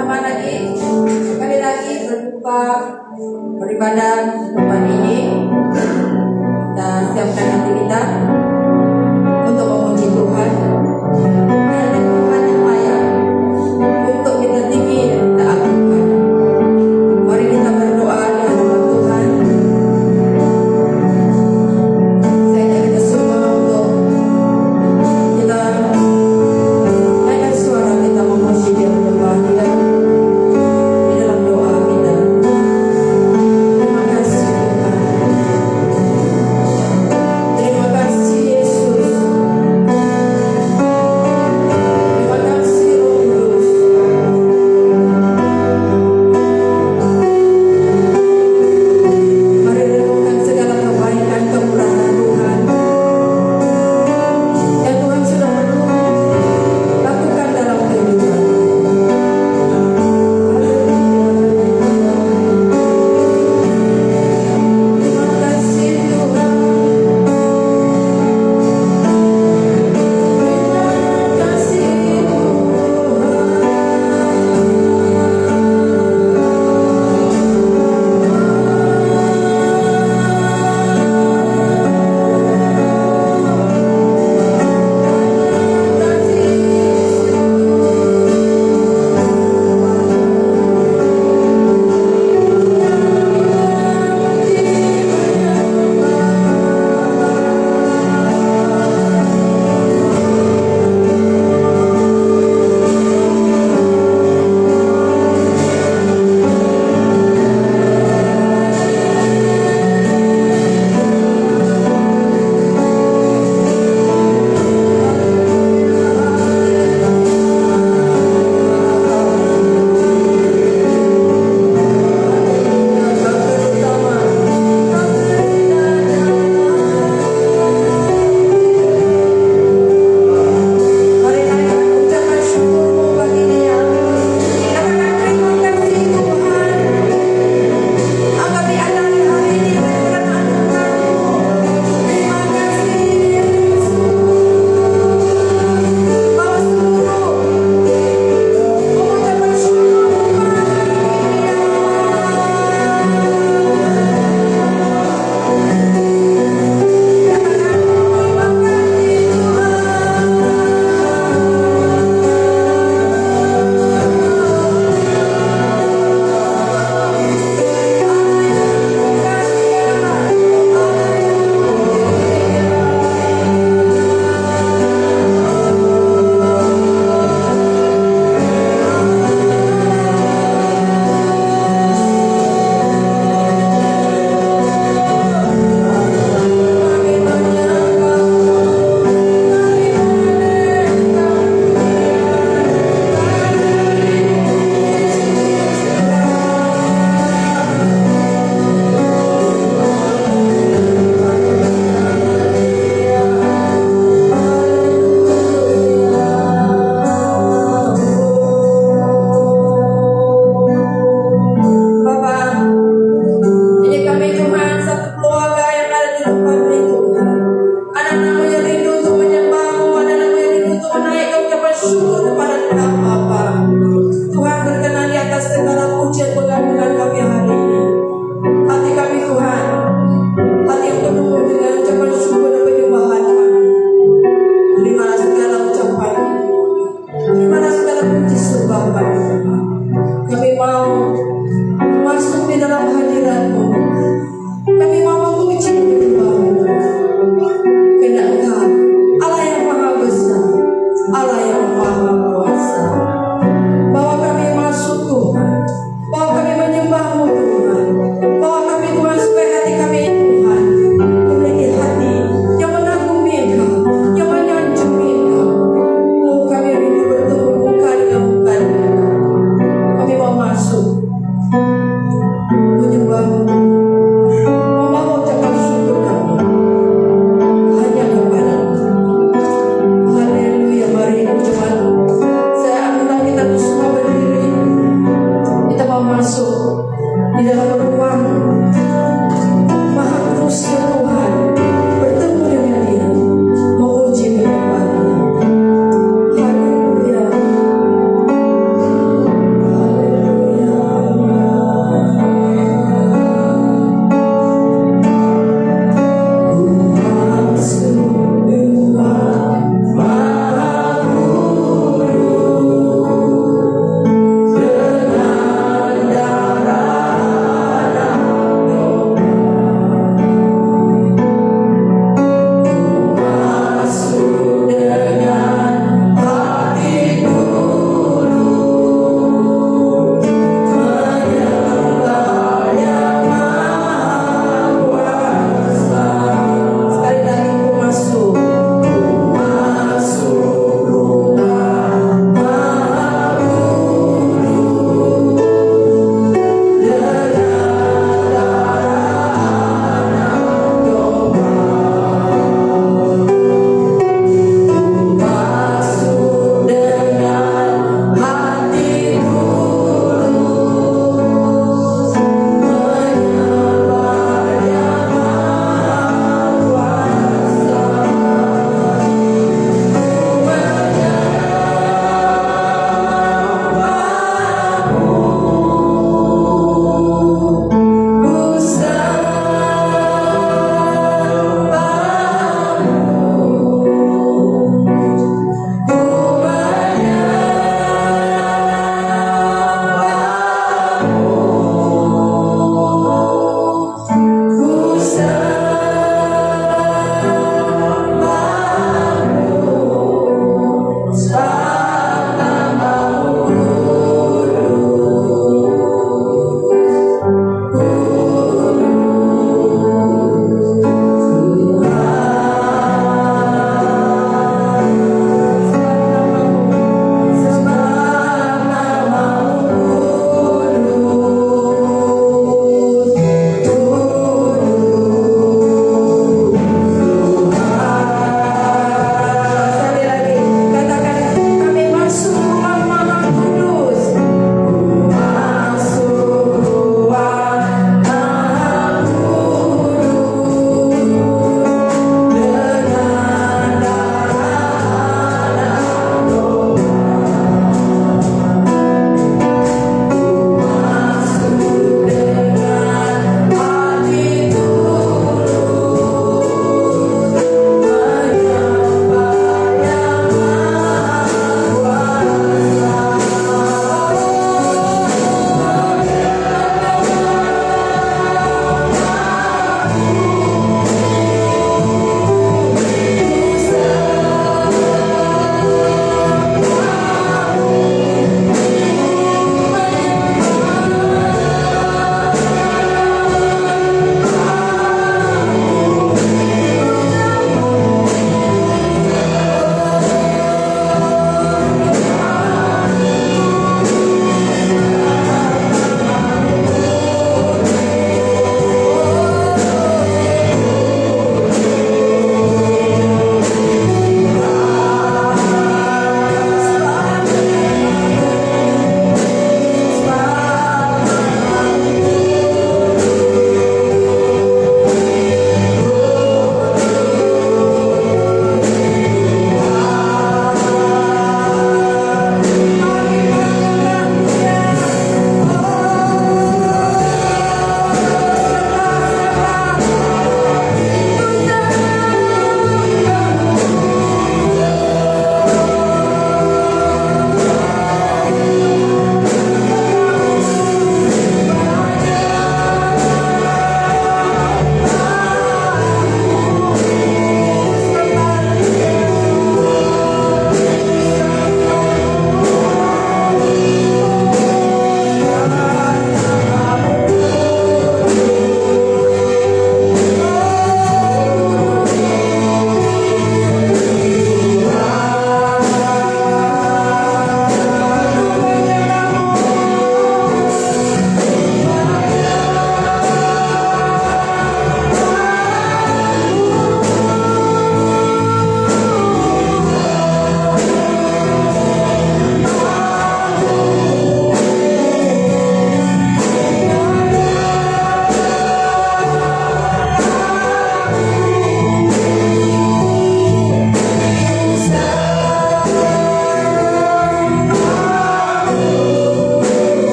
sama-sama lagi, sekali lagi berjumpa beribadah tempat ini. Kita siapkan hati kita untuk memuji Tuhan. Hanya Tuhan yang layak untuk kita tinggi dan kita agungkan. Mari kita berdoa di hadapan Tuhan. Saya ajak kita semua untuk kita naikkan suara kita memuji Dia, menyembah Dia di dalam doa kita. Terima kasih Tuhan. Terima kasih Yesus. Terima kasih Roh Kudus. Mari renungkan segala kebaikan kemurahan Tuhan yang Tuhan sudah lakukan dalam kehidupan. Terima kasih Tuhan. Terima kasih Mari naikkan ucapan syukurmu bagi Dia. Katakan terima kasih Tuhan. Anggap Dia ada di hari ini dengan anugerah-Mu. Terima kasih Yesus. Bawa seluruh ucapan syukurmu bagi Dia. Katakan terima kasih Bapak, ini kami Tuhan, satu keluarga yang ada di depan ini Tuhan. Ada namanya rindu untuk menyembah-Mu, ada namanya rindu untuk menaikkan ucapan syukur kepada Engkau Bapa. Tuhan berkenan di atas segala pujian pengagungan kami hari ini. Hati kami Tuhan, hati yang penuh dengan ucapan syukur dan penyembahan kami. Terimalah segala ucapan, terimalah segala puji sembah pada Tuhan. Kami mau masuk di dalam hadirat-Mu. Kami mau memuji menyembah-Mu. Karena Engkau Allah yang maha besar, Allah yang maha kuasa. Bawa kami masuk Tuhan, bawa kami menyembah-Mu Tuhan, bawa kami Tuhan supaya hati kami Tuhan memiliki hati yang mengagumi Engkau, yang menyanjungi Engkau. Oh, kami rindu bertemu muka dengan muka dengan Engkau. Kami mau masuk menyembah-Mu, membawa ucapan syukur kami hanya kepada-Mu. Haleluya. Mari jemaat, saya undang kita untuk semua berdiri. Kita mau masuk di dalam ruang maha kudus Tuhan, bertemu dengan Dia, memuji menyembah Dia. Haleluya.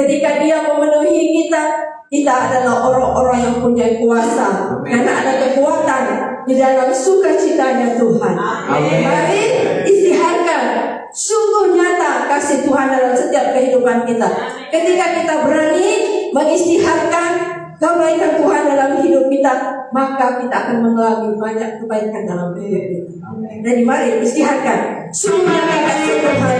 Ketika Dia memenuhi kita, kita adalah orang-orang yang punya kuasa karena ada kekuatan di dalam sukacitanya Tuhan. Mari istiharkan sungguh nyata kasih Tuhan dalam setiap kehidupan kita. Ketika kita berani mengistiharkan kebaikan Tuhan dalam hidup kita, maka kita akan mengalami banyak kebaikan dalam hidup kita. Jadi mari istiharkan sungguh nyata kasih Tuhan.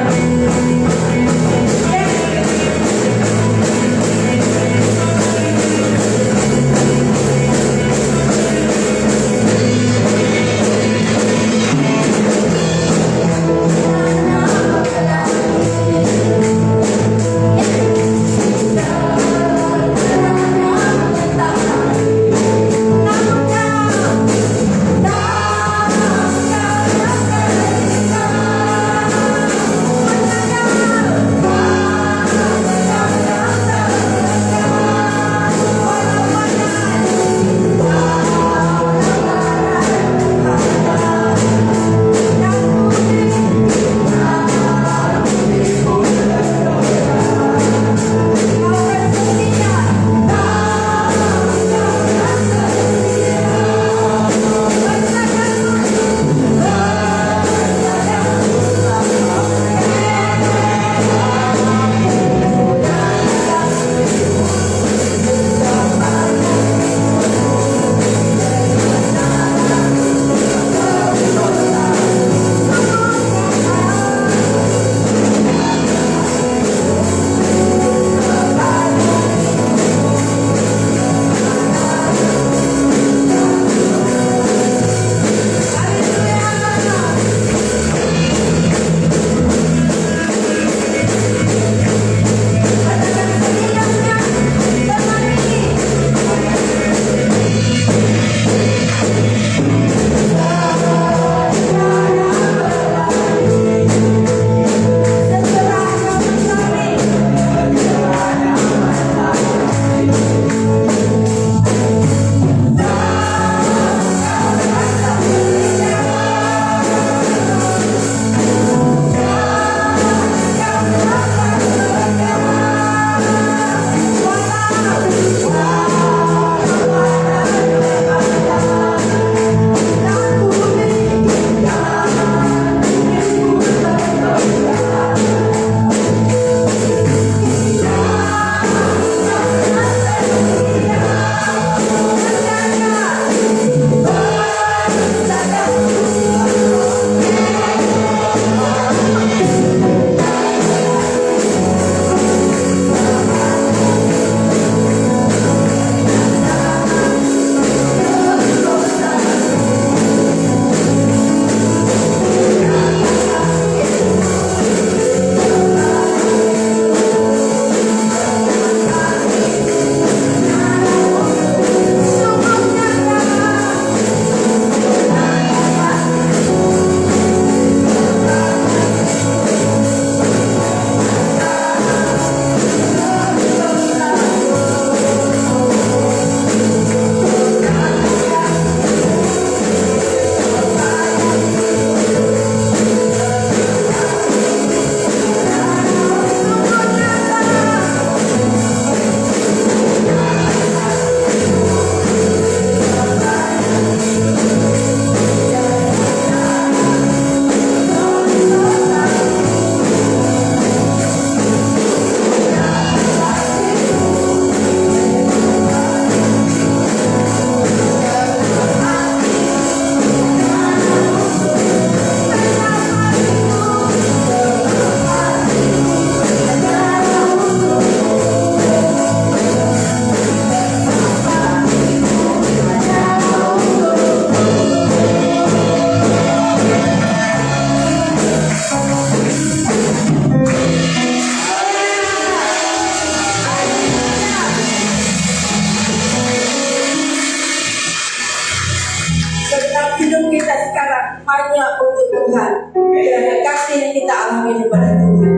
hanya untuk Tuhan. Kiranya kasih yang kita alami kepada Tuhan.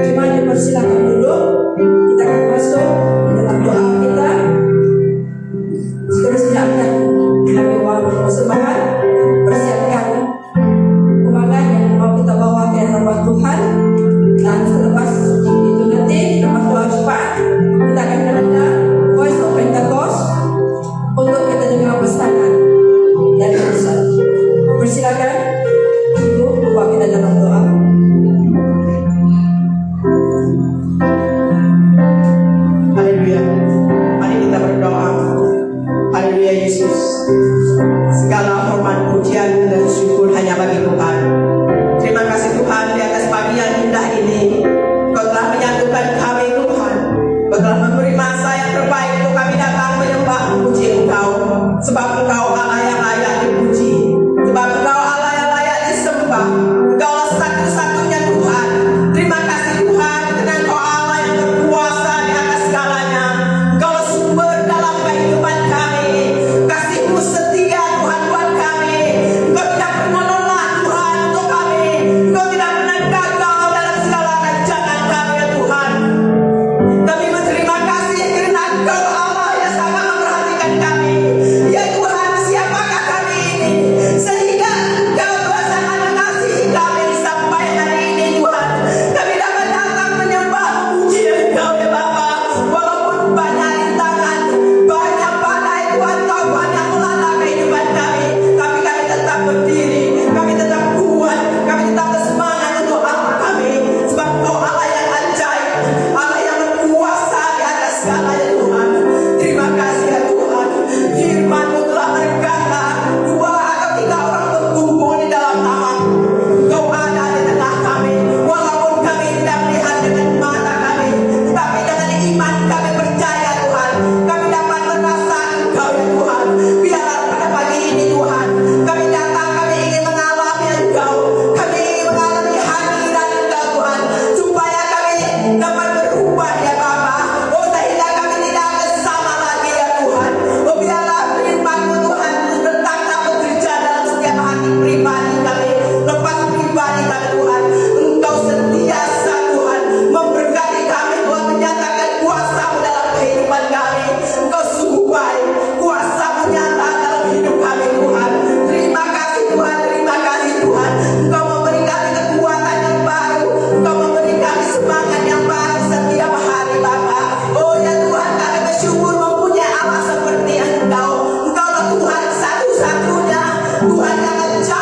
Cuma dipersilakan dulu, kita akan masuk dalam doa kita. Seterusnya akan kami bawa persembahan, persiapkan kembangan yang mau kita bawa ke hadapan Tuhan. Dan selepas itu nanti, lepas doa syafaat,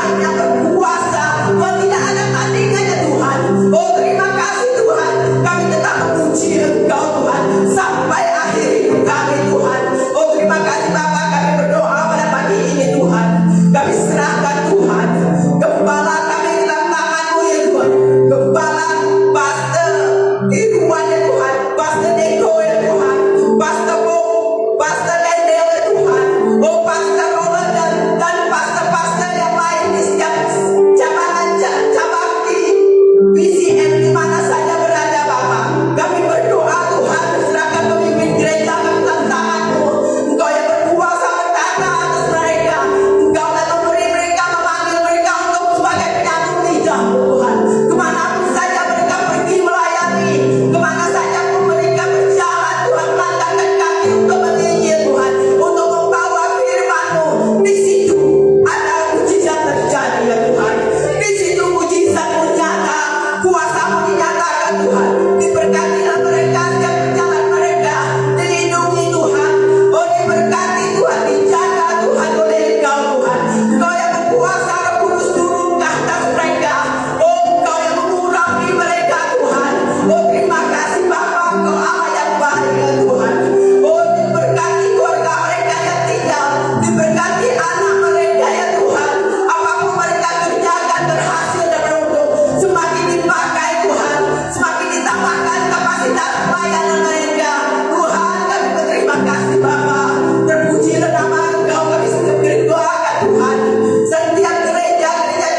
air yang berkuasa. Tuhan, tidak ada tandingannya Tuhan. Oh terima kasih Tuhan, kami tetap memuji Engkau Tuhan sampai akhir hidup kami Tuhan. Oh terima kasih Bapa, kami berdoa pada pagi ini Tuhan. Kami serahkan Tuhan gembala kami ke dalam tangan-Mu ya Tuhan. Gembala Pastor Irwan ya Tuhan, Pastor Deko ya Tuhan, Pastor Bo, Pastor Dendel ya Tuhan. Oh Pastor Robert dan pastor-pastor yang lain di setiap cabang di BCM di mana saja berada Bapa. Kami berdoa Tuhan, serahkan pemimpin gereja ke dalam tangan-Mu. Engkau yang berkuasa berkata atas mereka. Engkau yang memberi mereka, memanggil mereka untuk sebagai penyambung lidah Tuhan. Kemanapun saja mereka pergi melayani, kemana saja pun mereka berjalan Tuhan, melangkahkan kaki untuk menginjil Tuhan, untuk membawa firman-Mu. Di situ ada mujizat terjadi ya Tuhan. Di situ mujizat-Mu nyata, kuasa-Mu dinyatakan Tuhan. Diberkatilah mereka setiap perjalanan mereka, dilindungi Tuhan. Oh diberkati Tuhan, dijaga Tuhan oleh Engkau Tuhan. Engkau yang berkuasa, Roh Kudus turun ke atas mereka. Oh Engkau yang mengurangi mereka Tuhan. Oh terima kasih Bapa, Engkau Allah yang baik ya Tuhan. Oh diberkati keluarga mereka yang tinggal, diberkati anak mereka ya Tuhan. Apapun mereka kerjakan berhasil dan beruntung, semakin dipakai Tuhan, semakin ditambahkan kapasitas pelayanan mereka. Tuhan kami berterima kasih Bapa, terpujilah nama Engkau. Kami setiap berdoakan Tuhan, setiap gereja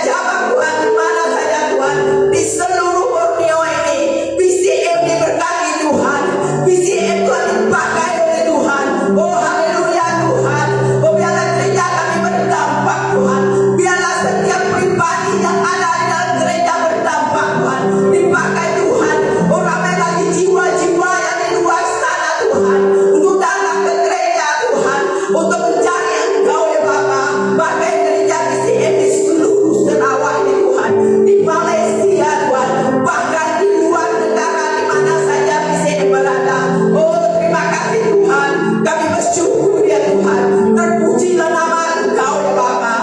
cabang Tuhan di mana saja Tuhan, di seluruh Borneo ini, BCM diberkati Tuhan, BCM Tuhan dipakai oleh Tuhan. Oh haleluya Tuhan. Oh biarlah gereja kami berdampak Tuhan, biarlah setiap pribadi yang ada di dalam gereja berdampak Tuhan, dipakai Tuhan. Oh ramai lagi jiwa-jiwa yang di luar sana Tuhan, untuk datang ke gereja Tuhan, untuk mencari Engkau ya Bapa. Pakai gereja BCM di seluruh Sarawak ini Tuhan, di Malaysia Tuhan, bahkan di luar negara di mana saja BCM berada. Oh terima kasih Tuhan, kami bersyukur ya Tuhan. Terpujilah nama Engkau ya Bapa.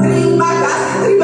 Terima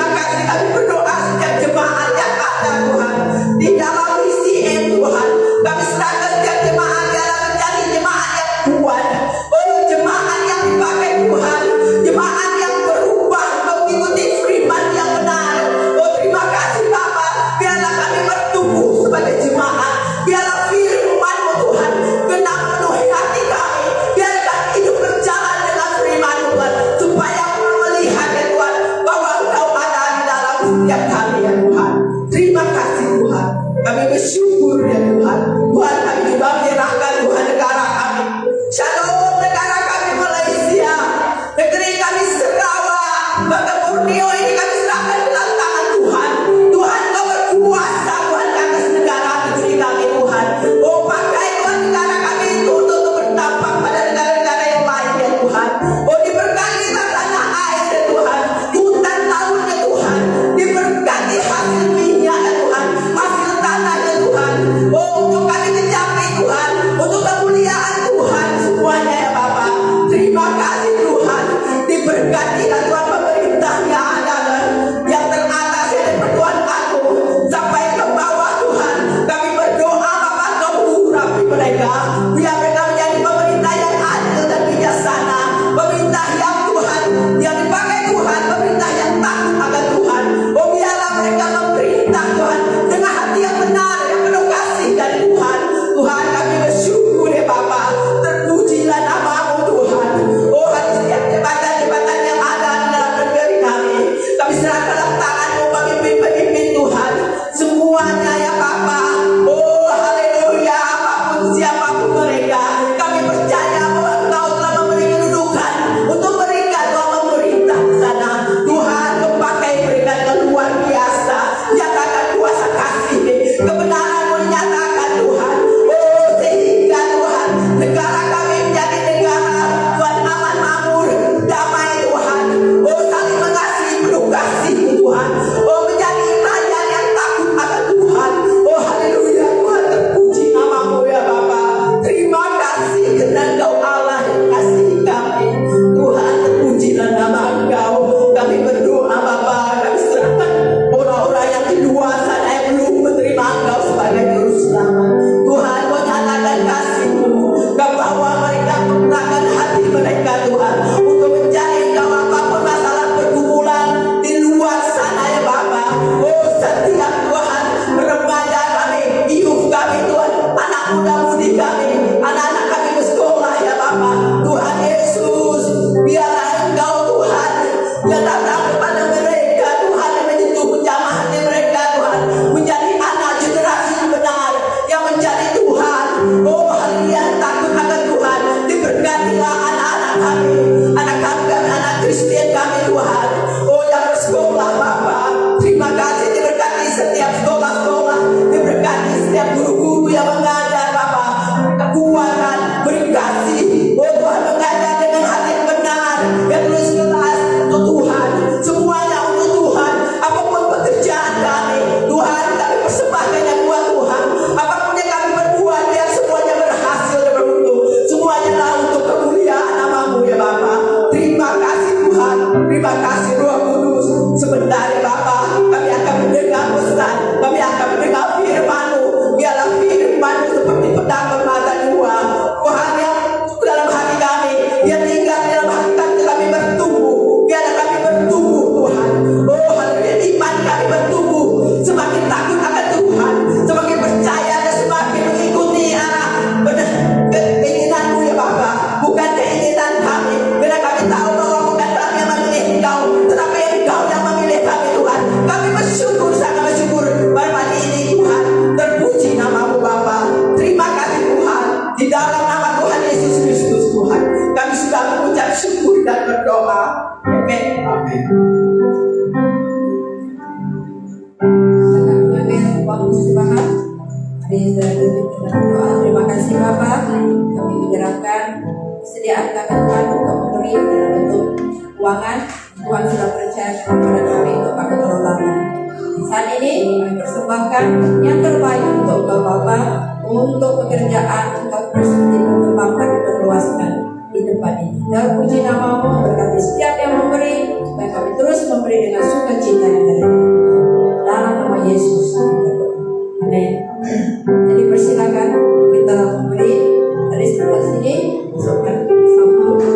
kasih kami berdoa setiap jemaat yang ada Tuhan di dalam BCM Tuhan. Kami serahkan setiap jemaat dalam menjadi jemaat yang kuat. Oh jemaat yang dipakai Tuhan, jemaat yang berubah mengikuti firman yang benar. Oh terima kasih Bapa, biarlah kami bertumbuh sebagai jemaat, biarlah firman-Mu Tuhan genap penuhi hati kami, biarlah kami hidup berjalan dengan firman-Mu Tuhan, supaya kami melihat ya Tuhan bahwa Engkau ada di dalam setiap kami ya Tuhan. Terima kasih Tuhan, kami bersyukur ya Tuhan. Tuhan kami juga menyerahkan Tuhan negara kami, Shalom negara kami Malaysia, negeri kami Sarawak, bahkan Borneo ini kami serahkan ke dalam tangan Tuhan. Tuhan Kau berkuasa Tuhan di atas negara negeri kami Tuhan. Oh pakai Tuhan negara kami itu untuk berdampak pada negara-negara yang lain ya Tuhan. Oh diberkatilah tanah air ya Tuhan, hutan laut ya Tuhan, diberkati hasil minyak ya Tuhan, hasil tanah ya Tuhan. Oh untuk kami kejar sebentar ya Bapa, kami akan mendengar pesan, kami akan mendengar firman-Mu. Biarlah firman-Mu seperti pedang bermata dua, Tuhan, yang dalam hati kami, yang tinggal dalam hati kami bertumbuh. Biarlah kami bertumbuh Tuhan. Oh haleluya, iman kami bertumbuh, semakin takut akan Tuhan, semakin percaya dan semakin mengikuti arah keinginan-Mu ya Bapa, bukan keinginan kami. Karena kami tahu bahwa bukan kami yang memilih Engkau, tetapi Engkau yang memilih kami Tuhan. Kami bersyukur, sangat bersyukur pada pagi ini Tuhan. Terpuji nama-Mu Bapa. Terima kasih Tuhan. Di dalam nama Tuhan Yesus Kristus Tuhan, kami sudah mengucap syukur dan berdoa. Amin. Amin. Terima kasih Bapak, kami menyerahkan kesediaan kami Tuhan untuk memberi dalam bentuk keuangan. Tuhan sudah percaya kepada kami untuk kami kelolakan. Saat ini kami persembahkan yang terbaik untuk Bapak, untuk pekerjaan untuk terus dikembangkan dan berluaskan di tempat ini. Dan puji nama-Mu, berkati setiap yang memberi, supaya kami terus memberi dengan sukacita yang dari dalam nama Yesus. Amin. Jadi persilakan kita memberi dari sebelah sini sampai sama.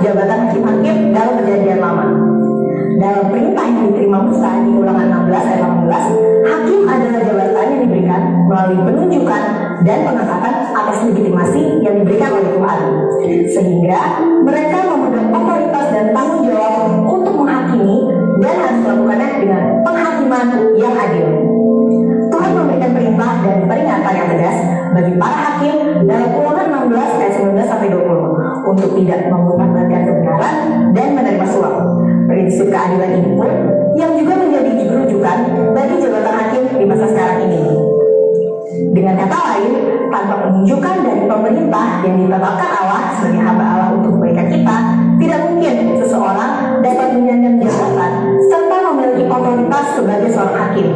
Jabatan hakim-hakim dalam Perjanjian Lama. Dalam perintah yang diterima Musa di penunjukan dan pengangkatan atas legitimasi yang diberikan oleh Tuhan, sehingga mereka memegang otoritas dan tanggung jawab untuk menghakimi dan harus melakukannya dengan penghakiman yang adil. Tuhan memberikan perintah dan peringatan yang tegas bagi para hakim dalam Ulangan 16 ayat 19 sampai 20 untuk tidak mempertahankan kebenaran dan menerima suap. Prinsip keadilan ini pun yang juga menjadi rujukan bagi jabatan hakim di masa sekarang ini. Dengan kata lain, tanpa penunjukan dari pemerintah yang ditetapkan Allah sebagai hamba Allah untuk kebaikan kita, tidak mungkin seseorang dapat menyandang jabatan serta memiliki otoritas sebagai seorang hakim.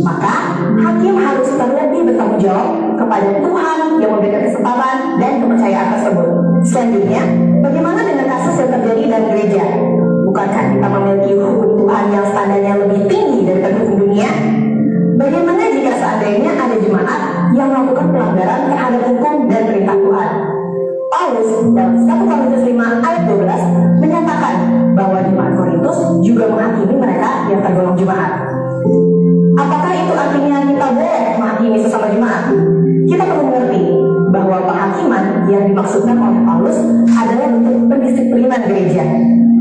Maka, hakim harus terlebih bertanggung jawab kepada Tuhan yang memberikan kesempatan dan kepercayaan tersebut. Selanjutnya, bagaimana dengan kasus yang terjadi dalam gereja? Bukankah kita memiliki hukum Tuhan yang standarnya lebih tinggi daripada hukum dunia? Bagaimana jika seandainya ada jemaat yang melakukan pelanggaran terhadap hukum dan perintah Tuhan? Paulus dalam 1 Korintus 5 ayat 12 menyatakan bahwa jemaat Korintus juga menghakimi mereka yang tergolong jemaat. Apakah itu artinya kita boleh menghakimi sesama jemaat? Kita perlu mengerti bahwa penghakiman yang dimaksudkan oleh Paulus adalah bentuk pendisiplinan gereja.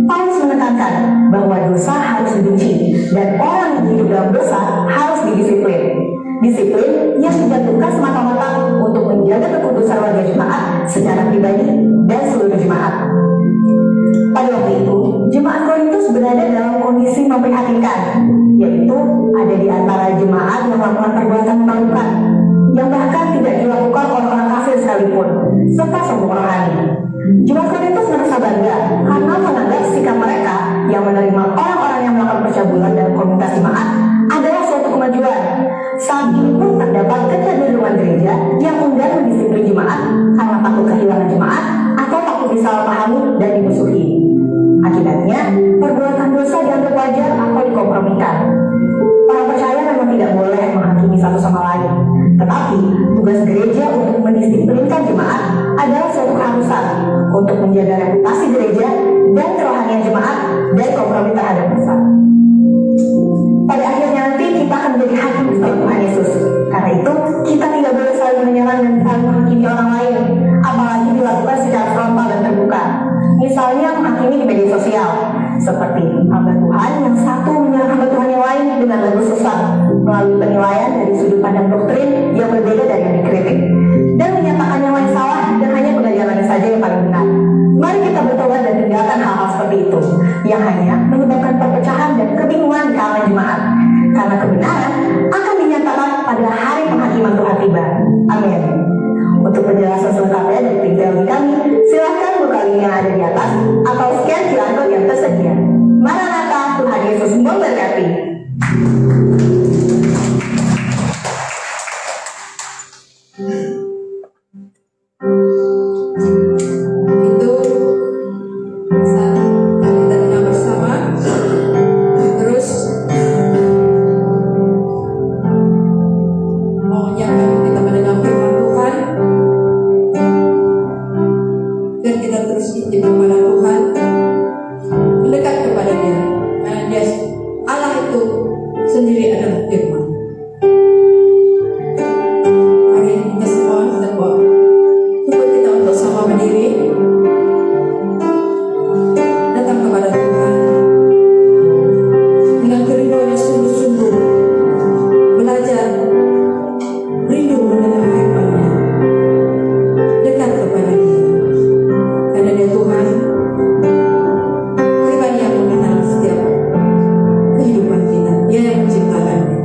Paulus menekankan bahwa dosa harus dibenci dan orang yang hidup dalam dosa harus didisiplin. Disiplin yang dijatuhkan semata-mata untuk menjaga kekudusan warga jemaat secara pribadi dan seluruh jemaat. Pada waktu itu, jemaat Korintus berada dalam kondisi memprihatinkan, yaitu ada di antara jemaat yang melakukan perbuatan memalukan, yang bahkan tidak dilakukan oleh orang kafir sekalipun, serta sombong rohani. Jemaat Korintus merasa bangga karena menganggap sikap mereka yang menerima orang-orang yang melakukan percabulan dalam komunitas jemaat adalah suatu kemajuan. Saat ini pun terdapat kecenderungan gereja yang enggan mendisiplin jemaat karena takut kehilangan jemaat atau takut disalahpahami dan dimusuhi. Akibatnya, perbuatan dosa dianggap wajar atau dikompromikan. Orang percaya memang tidak boleh menghakimi satu sama lain, tetapi tugas gereja untuk mendisiplinkan jemaat adalah suatu keharusan untuk menjaga reputasi gereja dan kerohanian jemaat dan kompromi terhadap dosa. Pada akhirnya nanti kita akan menjadi hakim bersama Tuhan Yesus. Karena itu, kita tidak boleh saling menyerang dan saling menghakimi orang lain, apalagi dilakukan secara frontal dan terbuka. Misalnya menghakimi di media sosial, seperti hamba Tuhan yang satu menyerang hamba Tuhan yang lain dengan lagu sesat melalui penilaian dari sudut pandang doktrin yang berbeda dari yang dikritik, dan menyatakan yang lain salah dan hanya pengajarannya saja yang paling benar. Mari kita bertobat dan tinggalkan hal-hal seperti itu yang hanya menyebabkan perpecahan dan kebingungan di kalangan jemaat, karena kebenaran akan dinyatakan pada hari penghakiman Tuhan tiba. Amin. Untuk penjelasan selengkapnya dari tim teologi kami, silakan buka link yang ada di atas atau scan QR code yang tersedia. Maranatha, Tuhan Yesus memberkati. Itu saat kita dengar bersama. Terus maunya kita mendengar firman Tuhan dan kita terus intim kepada Tuhan, mendekat kepada Dia, karena Dia Allah itu sendiri adalah firman. Hari ini kita semua sedang bawa tubuh kita untuk sama berdiri, datang kepada Tuhan dengan kerinduan yang sungguh-sungguh, belajar rindu mendengar firman-Nya, dekat kepada Dia, karena Dia Tuhan pribadi yang mengenal setiap kehidupan kita. Dia yang menciptakannya.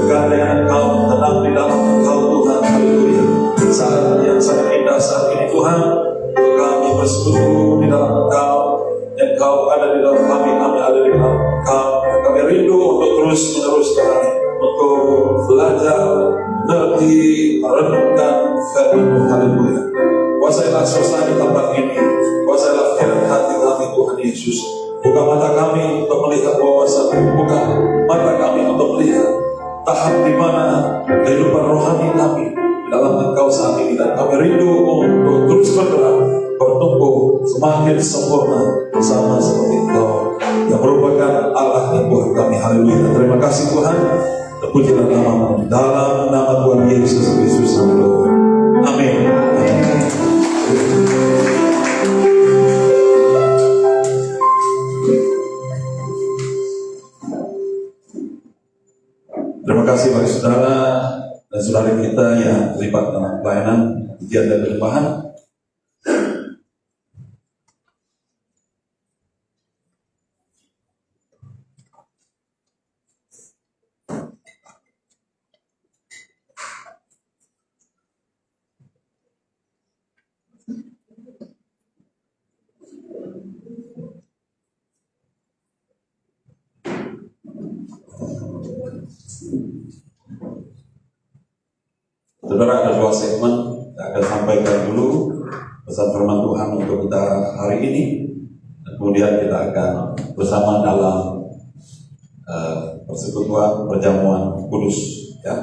dekat dengan Engkau, tenang di dalam Engkau Tuhan. Haleluya. Saat yang sangat indah saat ini Tuhan, untuk kami bersekutu di dalam Engkau, dan Engkau ada di dalam kami ada di dalam Engkau. Kami rindu untuk terus meneruskan, untuk belajar, mengerti, merenungkan firman-Mu. Haleluya. Kuasailah suasana di tempat ini, kuasailah pikiran hati kami Tuhan Yesus. Buka mata kami untuk melihat wawasan, buka mata kami untuk melihat tahap di mana kehidupan rohani kami di dalam Engkau saat ini, dan kami rindu untuk terus bergerak, bertumbuh semakin sempurna sama seperti Engkau yang merupakan Allah dan Tuhan kami. Haleluya. Terima kasih Tuhan. Terpujilah nama-Mu dalam nama Tuhan Yesus Kristus. Haleluya. Amin. Terima kasih bagi saudara dan saudari kita yang terlibat dalam pelayanan ujian dan penyembahan. Saudara, ada dua segmen yang akan sampaikan dulu pesan firman Tuhan untuk kita hari ini, dan kemudian kita akan bersama dalam persekutuan perjamuan kudus. Ya.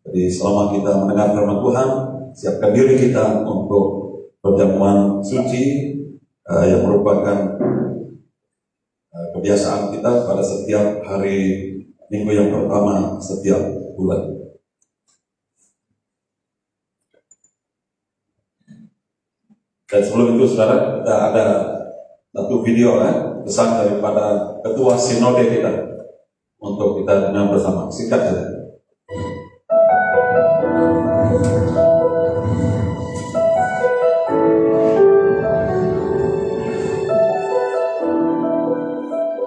Jadi selama kita mendengar firman Tuhan, siapkan diri kita untuk perjamuan suci yang merupakan kebiasaan kita pada setiap hari Minggu yang pertama setiap bulan. Dan sebelum itu saudara, kita ada satu video pesan daripada ketua sinode kita untuk kita dengar bersama. Singkat saja.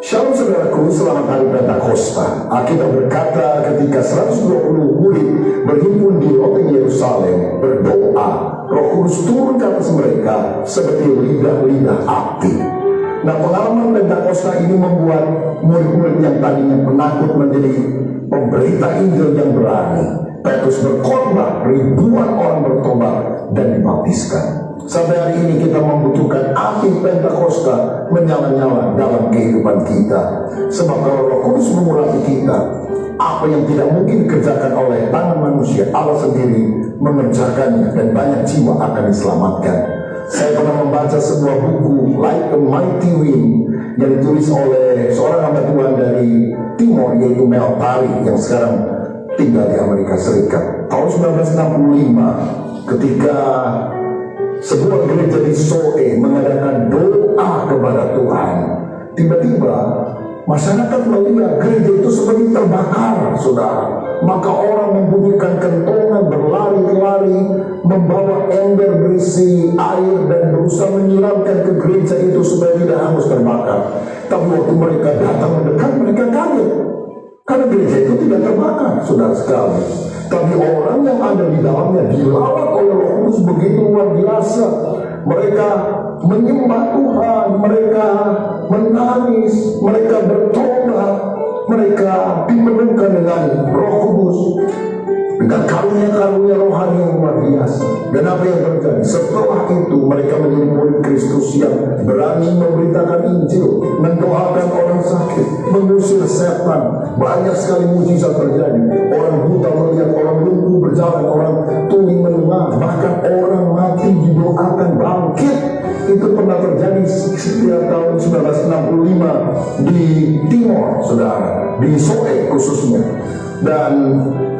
Shalom saudaraku, selamat hari Pentakosta. Alkitab berkata ketika 120 murid berhimpun di loteng Yerusalem berdoa, Roh Kudus turun ke atas mereka seperti lidah-lidah api. Nah, pengalaman Pentakosta ini membuat murid-murid yang tadinya penakut menjadi pemberita Injil yang berani. Petrus berkhotbah, ribuan orang bertobat dan dibaptiskan. Sampai hari ini kita membutuhkan api Pentakosta menyala-nyala dalam kehidupan kita. Sebab kalau Roh Kudus mengurapi kita, apa yang tidak mungkin dikerjakan oleh tangan manusia, Allah sendiri mengerjakannya dan banyak jiwa akan diselamatkan. Saya pernah membaca sebuah buku Like a Mighty Wind yang ditulis oleh seorang hamba Tuhan dari Timor, yaitu Mel Tari, yang sekarang tinggal di Amerika Serikat. Tahun 1965 ketika sebuah gereja di Soe mengadakan doa kepada Tuhan, tiba-tiba masyarakat melihat gereja itu seperti terbakar, saudara. Maka orang membunyikan kentongan, berlari-lari, membawa ember berisi air dan berusaha menyiramkan ke gereja itu supaya tidak hangus terbakar. Tapi waktu mereka datang mendekat, mereka kaget karena gereja itu tidak terbakar, saudara sekali. Tapi orang yang ada di dalamnya dilawat oleh Roh Kudus begitu luar biasa. Mereka menyembah Tuhan, mereka menangis, mereka bertobat, mereka dipenuhkan dengan Roh Kudus, dengan karunia-karunia rohani yang luar biasa. Dan apa yang terjadi? Setelah itu mereka menjadi murid Kristus yang berani memberitakan Injil, mendoakan orang sakit, mengusir setan. Banyak sekali mujizat terjadi. Orang buta melihat, orang lumpuh berjalan, orang tuli mendengar, bahkan orang mati didoakan bangkit. Itu pernah terjadi setiap tahun 1965 di Timor, saudara, di Soe khususnya. Dan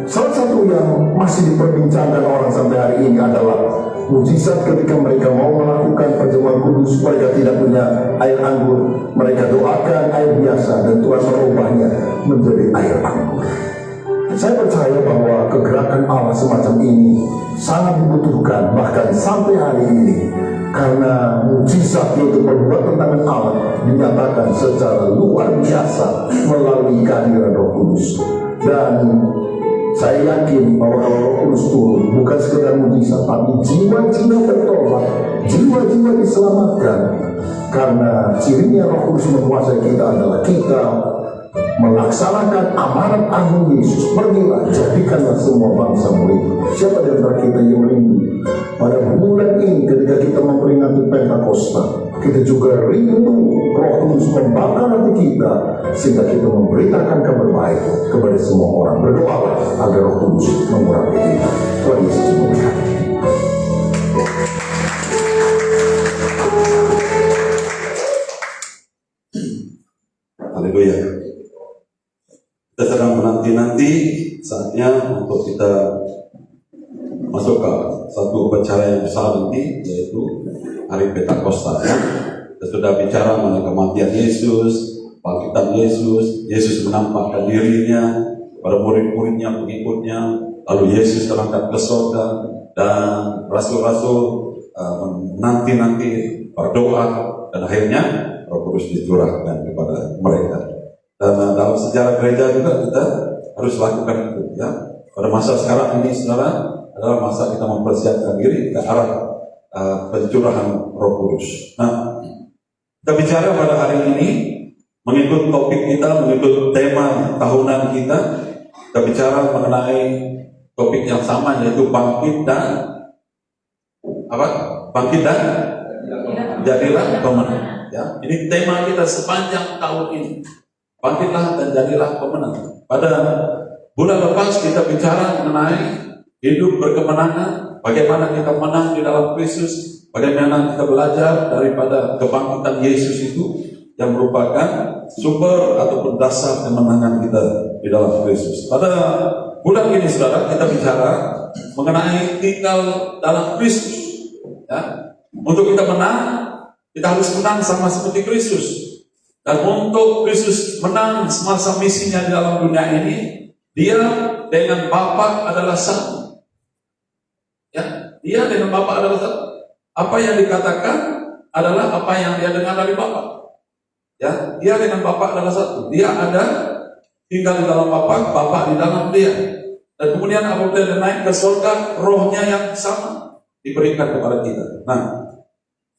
salah satu yang masih diperbincangkan orang sampai hari ini adalah mujizat ketika mereka mau melakukan perjamuan kudus. Mereka tidak punya air anggur, mereka doakan air biasa dan Tuhan merubahnya menjadi air anggur. Saya percaya bahwa kegerakan Allah semacam ini sangat dibutuhkan bahkan sampai hari ini, karena mujizat yaitu perbuatan tangan Allah dinyatakan secara luar biasa melalui kehadiran Roh Kudus. Dan Saya yakin bahwa kalau Roh Kudus turun, bukan sekedar mujizat, tapi jiwa-jiwa bertobat, jiwa-jiwa diselamatkan. Karena cirinya Roh Kudus menguasai kita adalah kita melaksanakan amanat agung Yesus. Pergilah, jadikanlah semua bangsa murid. Siapa di antara kita yang rindu pada bulan ini ketika kita memperingati Pentakosta, kita juga rindu Roh Kudus membakar hati kita sehingga kita memberitakan kabar baik kepada semua orang. Berdoalah agar Roh Kudus mengurapi kita. Tuhan Yesus memberkati. Haleluya. Kita sedang menanti-nanti saatnya untuk kita masuk ke satu upacara yang besar nanti, yaitu Hari Pentakosta. Kita sudah bicara mengenai kematian Yesus, bangkitan Yesus. Yesus menampakkan dirinya pada murid-muridnya, pengikutnya. Lalu Yesus terangkat ke surga dan rasul-rasul menanti-nanti berdoa, dan akhirnya Roh Kudus dicurahkan kepada mereka. Dan dalam sejarah gereja juga kita harus lakukan itu, ya. Pada masa sekarang ini, saudara, adalah masa kita mempersiapkan diri ke arah pencurahan Roh Kudus. Nah, kita bicara pada hari ini mengikut topik kita, mengikut tema tahunan kita. Kita bicara mengenai topik yang sama, yaitu bangkit dan apa? Bangkit dan jadilah pemenang. Ya, ini tema kita sepanjang tahun ini. Bangkitlah dan jadilah pemenang. Pada bulan lepas kita bicara mengenai hidup berkemenangan, bagaimana kita menang di dalam Kristus, bagaimana kita belajar daripada kebangkitan Yesus itu yang merupakan sumber ataupun dasar kemenangan kita di dalam Kristus. Pada bulan ini, saudara, kita bicara mengenai tinggal dalam Kristus. Ya. Untuk kita menang, kita harus menang sama seperti Kristus. Dan untuk Kristus menang semasa misinya di dalam dunia ini, dia dengan Bapa adalah satu. Ya, dia dengan Bapa adalah satu. Apa yang dikatakan adalah apa yang dia dengar dari Bapa. Ya, dia dengan Bapa adalah satu. Dia ada tinggal di dalam Bapa, Bapa di dalam dia. Dan kemudian apabila dia naik ke surga, rohnya yang sama diberikan kepada kita. Nah,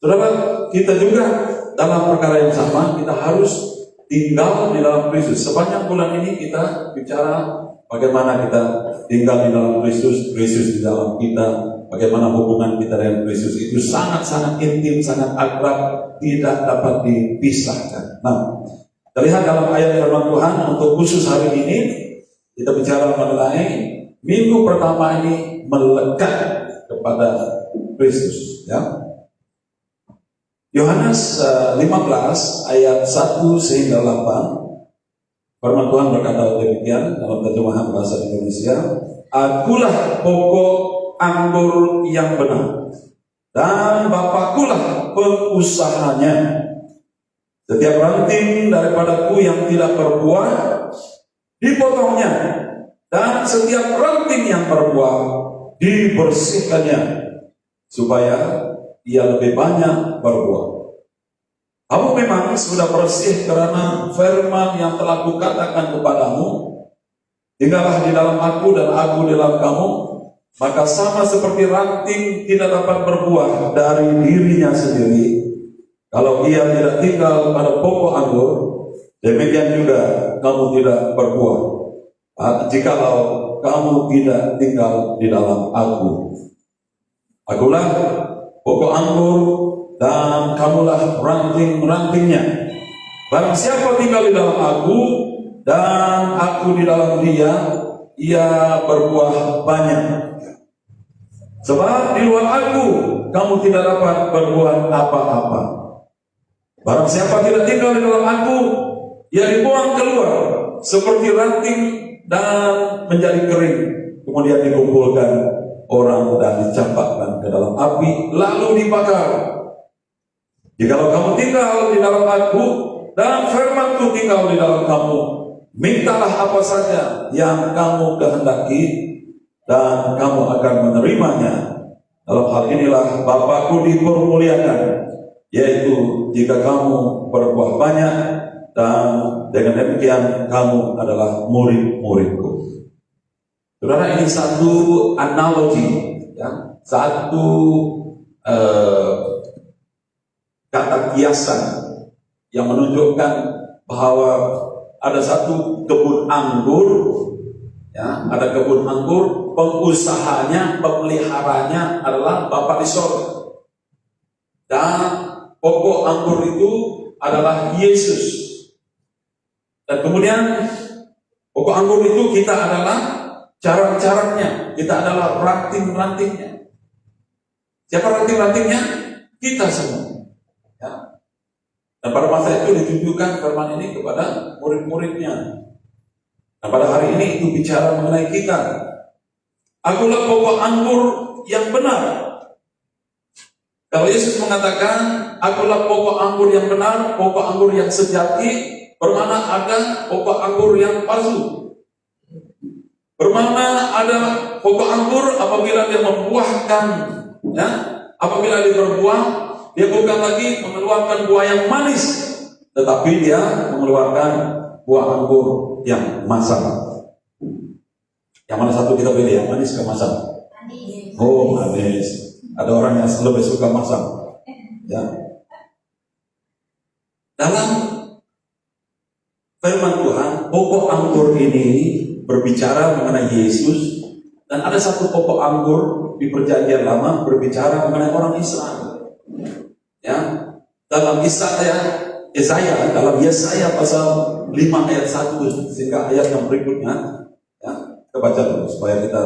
saudara, kita juga dalam perkara yang sama, kita harus tinggal di dalam Kristus. Sepanjang bulan ini kita bicara bagaimana kita tinggal di dalam Kristus, Kristus di dalam kita, bagaimana hubungan kita dengan Kristus itu sangat-sangat intim, sangat akrab, tidak dapat dipisahkan. Nah, kita lihat dalam ayat firman Tuhan untuk khusus hari ini, kita bicara mengenai minggu pertama ini melekat kepada Kristus. Ya. Yohanes 15 ayat 1 sehingga 8, firman Tuhan berkata demikian dalam terjemahan bahasa Indonesia, "Akulah pokok anggur yang benar, dan Bapakulah pengusahanya. Setiap ranting daripadaku yang tidak berbuah, dipotongnya, dan setiap ranting yang berbuah, dibersihkannya, supaya ia lebih banyak berbuah. Kamu memang sudah bersih karena firman yang telah kukatakan kepadamu. Tinggallah di dalam aku dan aku di dalam kamu. Maka sama seperti ranting tidak dapat berbuah dari dirinya sendiri, kalau ia tidak tinggal pada pokok anggur, demikian juga kamu tidak berbuah jikalau kamu tidak tinggal di dalam aku. Akulah pokok anggur dan kamulah ranting-rantingnya. Barang siapa tinggal di dalam aku dan aku di dalam dia, ia berbuah banyak. Sebab di luar aku kamu tidak dapat berbuat apa-apa. Barang siapa tidak tinggal di dalam aku, ia dibuang keluar seperti ranting dan menjadi kering, kemudian dikumpulkan orang dan dicampakkan ke dalam api lalu dibakar. Jikalau kamu tinggal di dalam aku dan firman-Ku tinggal di dalam kamu, mintalah apa saja yang kamu kehendaki dan kamu akan menerimanya. Dalam hal inilah Bapa-Ku dipermuliakan, yaitu jika kamu berbuah banyak, dan dengan demikian kamu adalah murid-murid-Ku." Saudara, ini satu analogi, ya, satu kata kiasan yang menunjukkan bahwa ada satu kebun anggur, ya, ada kebun anggur, pengusahanya, pemeliharanya adalah Bapa di sorga. Dan pokok anggur itu adalah Yesus. Dan kemudian pokok anggur itu kita adalah carang-carangnya, kita adalah ranting-rantingnya. Siapa ranting-rantingnya? Kita semua. Ya. Dan pada masa itu ditunjukkan firman ini kepada murid-muridnya. Nah, pada hari ini itu bicara mengenai kita. Akulah pokok anggur yang benar. Kalau Yesus mengatakan, akulah pokok anggur yang benar, pokok anggur yang sejati, bermana ada pokok anggur yang palsu. Bermana ada pokok anggur apabila dia membuahkan, ya, apabila dia berbuah, dia bukan lagi mengeluarkan buah yang manis, tetapi dia mengeluarkan buah anggur yang masam. Yang mana satu kita pilih, yang manis ke masam? Manis. Oh, manis. Ada orang yang lebih suka masam. Ya. Dalam firman Tuhan, pokok anggur ini berbicara mengenai Yesus, dan ada satu pokok anggur di Perjanjian Lama berbicara mengenai orang Israel. Ya, dalam Yesaya, dalam Yesaya pasal 5 ayat 1 sehingga ayat yang berikutnya, ya, kita baca dulu supaya kita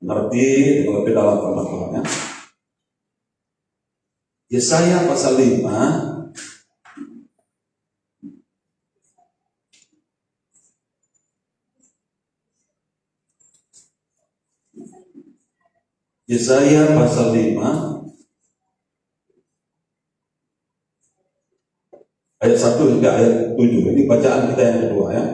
mengerti lebih dalam firman Tuhan. Ya. Yesaya pasal 5 Yesaya pasal 5 ayat 1 hingga ayat 7. Ini bacaan kita yang kedua, ya.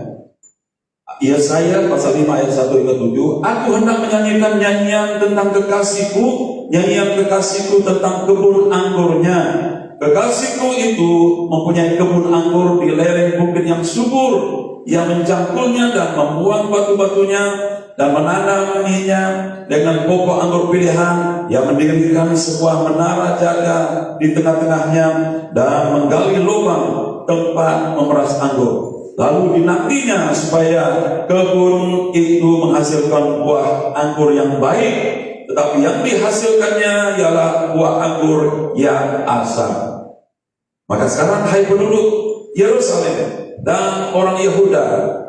Yesaya pasal 5 ayat 1 hingga 7. Aku hendak menyanyikan nyanyian tentang kekasihku, nyanyian kekasihku tentang kebun anggurnya. Kekasihku itu mempunyai kebun anggur di lereng bukit yang subur, yang mencangkulnya dan membuang batu-batunya dan menanaminya dengan pokok anggur pilihan, yang mendirikan sebuah menara jaga di tengah-tengahnya dan menggali lubang tempat memeras anggur. Lalu dinantinya supaya kebun itu menghasilkan buah anggur yang baik, tetapi yang dihasilkannya ialah buah anggur yang asam. Maka sekarang, hai penduduk Yerusalem dan orang Yehuda,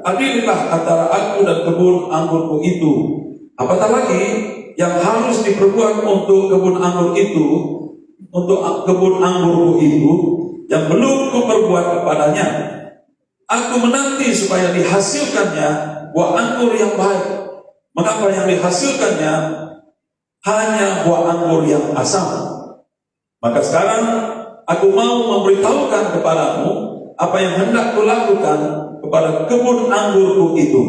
adililah antara aku dan kebun anggurku itu. Apatah lagi yang harus diperbuat untuk kebun anggur itu, untuk kebun anggurku itu, yang belum kuperbuat kepadanya. Aku menanti supaya dihasilkannya buah anggur yang baik. Mengapa yang dihasilkannya hanya buah anggur yang asam? Maka sekarang aku mau memberitahukan kepadamu apa yang hendak kulakukan kepada kebun anggurku itu.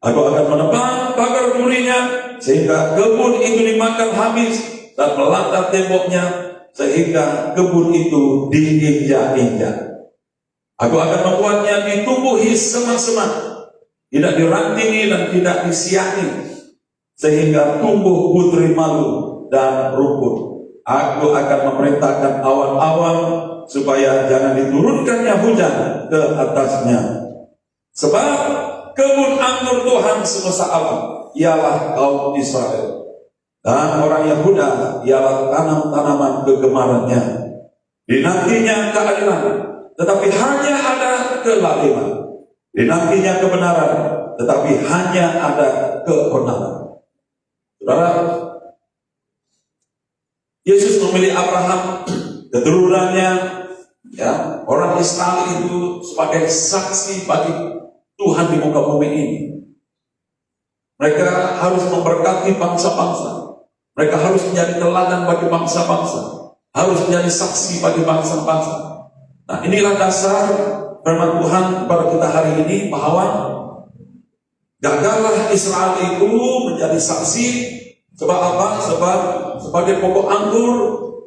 Aku akan menebang pagar durinya sehingga kebun itu dimakan habis, dan melanda temboknya sehingga kebun itu diinjak-injak. Aku akan membuatnya ditumbuhi semak-semak, tidak dirantingi dan tidak disiangi, sehingga tumbuh putri malu dan rumput. Aku akan memerintahkan awan-awan supaya jangan diturunkannya hujan ke atasnya. Sebab kebun anggur Tuhan semesta alam ialah kaum Israel, dan orang Yehuda ialah tanam-tanaman kegemarannya. Dinantinya keadilan, tetapi hanya ada kelaliman. Dinantinya kebenaran, tetapi hanya ada keonaran. Saudara, Yesus memilih Abraham, keturunannya, ya, orang Israel itu sebagai saksi bagi Tuhan di muka bumi ini. Mereka harus memberkati bangsa-bangsa. Mereka harus menjadi teladan bagi bangsa-bangsa, harus menjadi saksi bagi bangsa-bangsa. Nah, inilah dasar firman Tuhan kepada kita hari ini, bahwa gagallah Israel itu menjadi saksi. Sebab apa? Sebab sebagai pokok anggur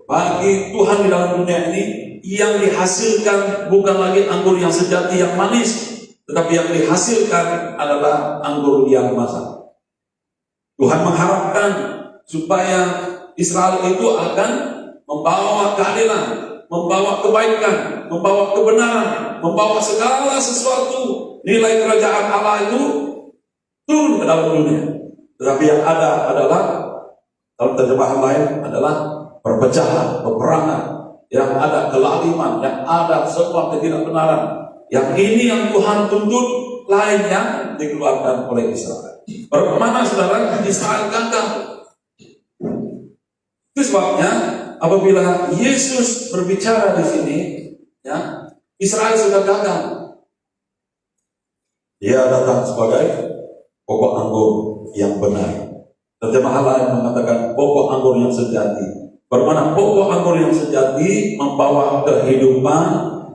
bagi Tuhan di dalam dunia ini, yang dihasilkan bukan lagi anggur yang sejati yang manis, tetapi yang dihasilkan adalah anggur yang masam. Tuhan mengharapkan supaya Israel itu akan membawa keadilan, membawa kebaikan, membawa kebenaran, membawa segala sesuatu nilai kerajaan Allah itu turun ke dalam dunia. Tetapi yang ada adalah, dalam terjemahan lain adalah perpecahan, peperangan, yang ada kelaliman, yang ada semua ketidakbenaran. Yang ini yang Tuhan tuntut, lain yang dikeluarkan oleh Israel. Bagaimana saudara? Israel gagal. Itu sebabnya apabila Yesus berbicara di sini, ya, Israel sudah gagal. Dia datang sebagai pokok anggur yang benar. Terjemahan lain mengatakan pokok anggur yang sejati. Bermana pokok anggur yang sejati membawa kehidupan,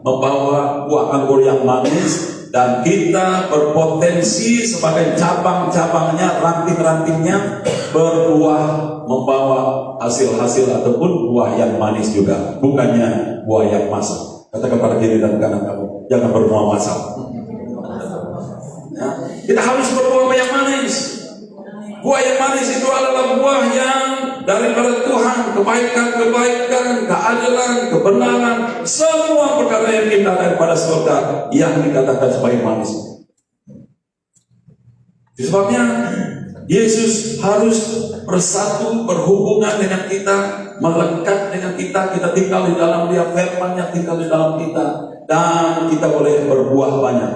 membawa buah anggur yang manis, dan kita berpotensi sebagai cabang-cabangnya, ranting-rantingnya berbuah, membawa hasil-hasil ataupun buah yang manis juga, bukannya buah yang masam. Katakan pada kiri dan kanan kamu, jangan berbuah masam. Ya, kita harus berbuah yang manis. Buah yang manis itu adalah buah yang daripada Tuhan, kebaikan, keadilan, kebenaran, semua perkara yang kita daripada surga yang dikatakan sebagai manis. Sebabnya Yesus harus bersatu, berhubungan dengan kita, melekat dengan kita, kita tinggal di dalam Dia, firman-Nya tinggal di dalam kita, dan kita boleh berbuah banyak.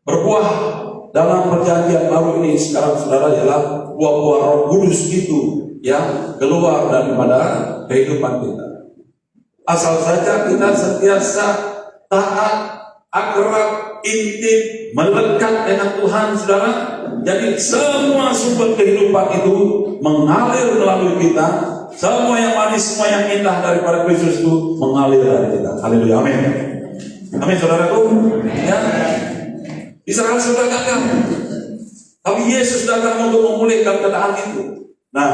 Berbuah dalam perjanjian baru ini sekarang saudara ialah buah-buah Roh Kudus itu yang keluar daripada kehidupan kita. Asal saja kita sentiasa taat, akrab, intim, melekat dengan Tuhan, saudara. Jadi semua sumber kehidupan itu mengalir melalui kita. Semua yang manis, semua yang indah daripada Kristus itu mengalir dari kita. Haleluya, amin. Amin, saudaraku. Ya. Israel sudah gagal, tapi Yesus datang untuk memulihkan keadaan itu. Nah,